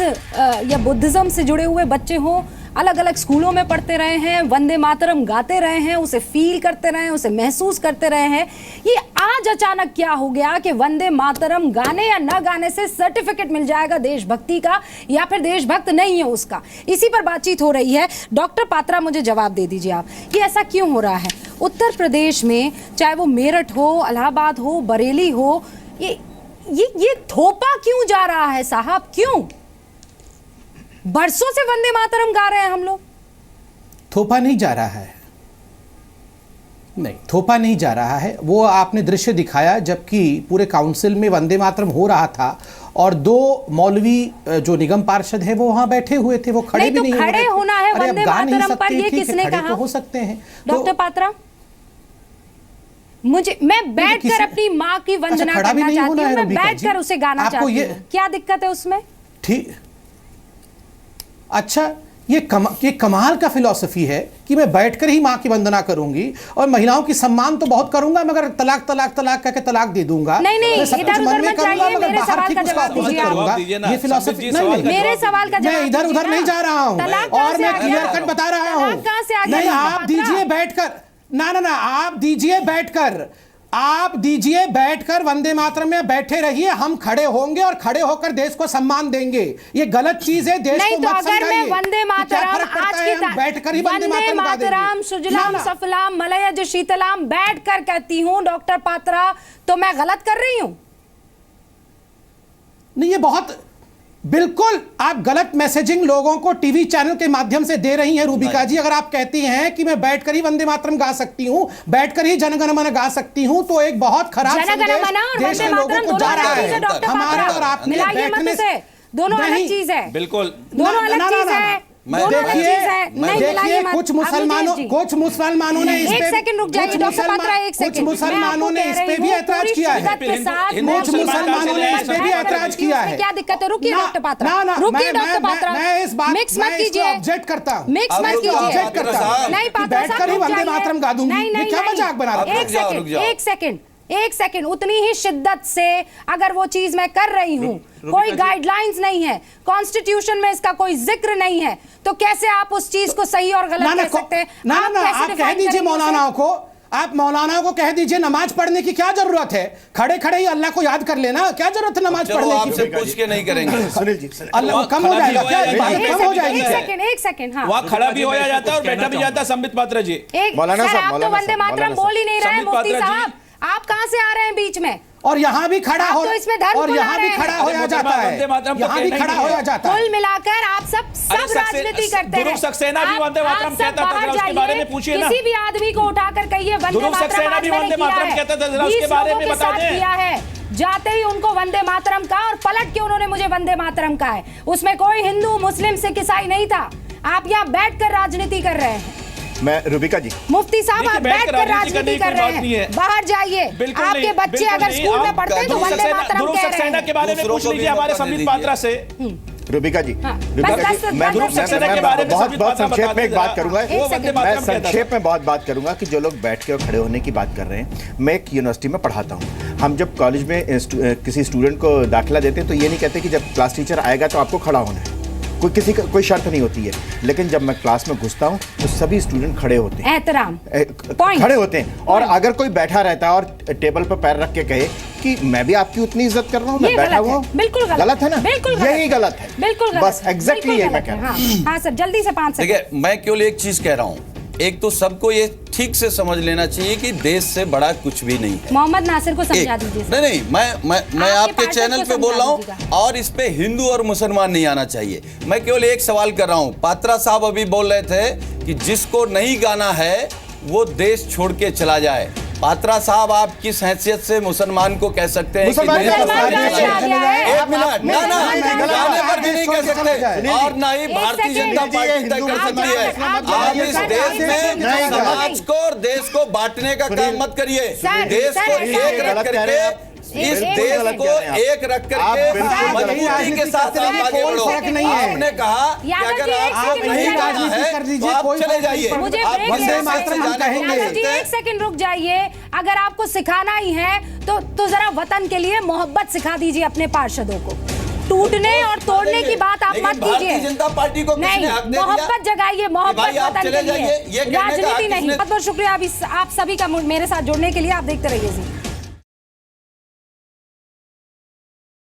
या बुद्धिज्म से जुड़े हुए बच्चे हो, अलग अलग स्कूलों में पढ़ते रहे हैं, वंदे मातरम गाते रहे हैं, उसे फील करते रहे हैं, उसे महसूस करते रहे हैं। ये आज अचानक क्या हो गया कि वंदे मातरम गाने या न गाने से सर्टिफिकेट मिल जाएगा देशभक्ति का, या फिर देशभक्त नहीं है उसका? इसी पर बातचीत हो रही है। डॉक्टर पात्रा मुझे जवाब दे दीजिए आप, ये ऐसा क्यों हो रहा है? उत्तर प्रदेश में चाहे वो मेरठ हो, इलाहाबाद हो, बरेली हो, ये थोपा क्यों जा रहा है साहब? क्यों? बरसों से वंदे मातरम गा रहे हैं हम लोग। थोपा नहीं जा रहा है, नहीं थोपा नहीं जा रहा है। वो आपने दृश्य दिखाया जबकि पूरे काउंसिल में वंदे मातरम हो रहा था और दो मौलवी जो निगम पार्षद है वो वहां बैठे हुए थे, वो खड़े भी नहीं तो खड़े होना है वंदे मातरम पर, ये किसने कहा? हो सकते हैं डॉक्टर पात्रा, मैं बैठकर अपनी माँ की वंदना करना चाहती हूँ, मैं बैठकर उसे गाना चाहती हूँ, क्या दिक्कत है उसमें? ठीक, अच्छा, ये कमाल का फिलॉसफी है कि मैं बैठकर ही माँ की वंदना करूंगी और महिलाओं की सम्मान तो बहुत करूंगा, मगर तलाक तलाक तलाक कहकर तलाक दे दूंगा। नहीं, इधर उधर मत जाइए, मेरे सवाल का जवाब दीजिए। ये फिलॉसफी नहीं, मेरे सवाल का जवाब मैं इधर उधर नहीं जा रहा हूँ और मैं क्लियर कट बता रहा हूँ। नहीं, आप दीजिए बैठकर, ना आप दीजिए बैठकर, आप दीजिए बैठकर वंदे मातरम में बैठे रहिए, हम खड़े होंगे और खड़े होकर देश को सम्मान देंगे। ये गलत चीज है, देश को मत समझाइए। अगर मैं वंदे मातरम आज की बैठकर ही वंदे मातरम सुजलाम सफलाम मलयज शीतलाम बैठकर कहती हूँ डॉक्टर पात्रा, तो मैं गलत कर रही हूँ? नहीं, ये बहुत बिल्कुल आप गलत मैसेजिंग लोगों को टीवी चैनल के माध्यम से दे रही हैं रूबिका जी। अगर आप कहती हैं कि मैं बैठकर ही वंदे मातरम गा सकती हूं, बैठकर ही जनगण मन गा सकती हूं, तो एक बहुत खराब संदेश देश के लोगों को जा रहा है। हमारे और आपके बैठने से दोनों अलग चीज है, बिल्कुल दोनों अलग चीज है। देखिए कुछ मुसलमानों ने इस पे, कुछ मुसलमानों ने इस पे भी ऐतराज किया है, कुछ मुसलमानों ने इस पे भी ऐतराज जज किया है। क्या दिक्कत है? रुकिए डॉक्टर पात्रा, ना, रुकिए डॉक्टर पात्रा, मैं इस बात मिक्स मत कीजिए, ऑब्जेक्ट करता हूं, मिक्स मत कीजिए, ऑब्जेक्ट करता हूं। नहीं पात्रा साहब, बैठकर ही वंदे मातरम गा दूंगी, ये क्या मजाक बना रहा है? एक सेकंड, उतनी ही शिद्दत से अगर वो चीज मैं कर रही हूँ, कोई गाइडलाइंस नहीं है, कॉन्स्टिट्यूशन में इसका कोई जिक्र नहीं है, तो कैसे आप उस चीज को सही और गलत कह सकते हैं? आप कह दीजिए मौलानाओं को, आप मौलानाओं को कह दीजिए नमाज पढ़ने की क्या जरूरत है, खड़े खड़े ही अल्लाह को याद कर लेना, क्या जरूरत है नमाज पढ़ने की? आपसे पूछ के नहीं करेंगे सुनील जी, अल्लाह कम हो जाएगा क्या? इबादत कम हो जाएगी? एक सेकंड, हाँ, वहाँ खड़ा भी होया जाता है और बैठा भी जाता है। संबित पात्रा जी, मौलाना सर, साहब, आप तो वंदे मातरम बोल ही नहीं रहे हैं मुफ्ती साहब, आप कहाँ से आ रहे हैं बीच में? और यहाँ भी खड़ा हो, तो इसमें धर्म और यहाँ भी खड़ा हो जाता है, यहाँ भी खड़ा हो जाता है। कुल मिलाकर आप सब राजनीति करते हैं। दुरुक सक्सेना भी वंदे मातरम कहता था, उसके बारे में पूछिए ना। किसी भी आदमी को उठाकर कहिए वंदे दुरुक सक्सेना भी वंदे मातरम कहता था, उसके बारे में बता दें। किया है, जाते ही उनको वंदे मातरम कहा और पलट के उन्होंने मुझे वंदे मातरम कहा है। उसमें कोई हिंदू मुस्लिम सिख ईसाई नहीं था। आप यहाँ बैठकर राजनीति कर रहे हैं। मैं रूबिका जी, मुफ्ती साहब आप बैठकर राजनीति कर रहे हैं, बाहर जाइए। आपके बच्चे अगर स्कूल में पढ़ते हैं तो वंदे मातरम कह रहे हैं। के बारे में पूछ लीजिए हमारे संबित पात्रा से। रूबिका जी, मैं बहुत संक्षेप में एक बात करूंगा, मैं संक्षेप में बहुत बात करूंगा कि जो लोग बैठ के और खड़े होने की बात कर रहे हैं, मैं एक यूनिवर्सिटी में पढ़ाता हूं। हम जब कॉलेज में किसी स्टूडेंट को दाखिला देते हैं तो ये नहीं कहते कि जब क्लास टीचर आएगा तो आपको खड़ा होना है, कोई शर्त नहीं होती है। लेकिन जब मैं क्लास में घुसता हूं तो सभी स्टूडेंट खड़े होते हैं, एहतराम खड़े होते हैं। और अगर कोई बैठा रहता है और टेबल पर पैर रख के कहे कि मैं भी आपकी उतनी इज्जत कर रहा हूं, मैं बैठा हुआ हूं, बिल्कुल गलत है ना? बिल्कुल यही गलत है, बिल्कुल बस एग्जैक्टली यही मैं कह रहा हूं। हाँ सर, जल्दी से 5 सेकंड। देखिए, मैं केवल एक चीज कह रहा हूं, एक तो सबको ये ठीक से समझ लेना चाहिए कि देश से बड़ा कुछ भी नहीं है। मोहम्मद नासिर को समझा दीजिए। नहीं, मैं आपके चैनल पे बोल रहा हूँ और इस पे हिंदू और मुसलमान नहीं आना चाहिए। मैं केवल एक सवाल कर रहा हूँ। पात्रा साहब अभी बोल रहे थे कि जिसको नहीं गाना है वो देश छोड़ के चला जाए। पात्रा साहब, आप किस हैसियत से मुसलमान को कह सकते हैं? एक मिनट, ना गाने पर भी नहीं कह सकते और ना ही भारतीय जनता पार्टी तय कर सकती है। आप इस देश में समाज को और देश को बांटने का काम मत करिए। देश को एक रख करके, इस देश को एक रख करके मजबूती के साथ आगे बढ़ो। आपने कहा कि अगर आप नहीं गाना है तो आप चले जाइए। एक सेकंड रुक जाइए। अगर आपको सिखाना ही है तो जरा वतन के लिए मोहब्बत सिखा दीजिए अपने पार्षदों को। टूटने और तोड़ने की बात आप मत कीजिए। जनता पार्टी को नहीं, मोहब्बत जगाइए, मोहब्बत वतन के लिए, राजनीति नहीं। बहुत बहुत शुक्रिया आप सभी का मेरे साथ जुड़ने के लिए। आप देखते रहिए जी।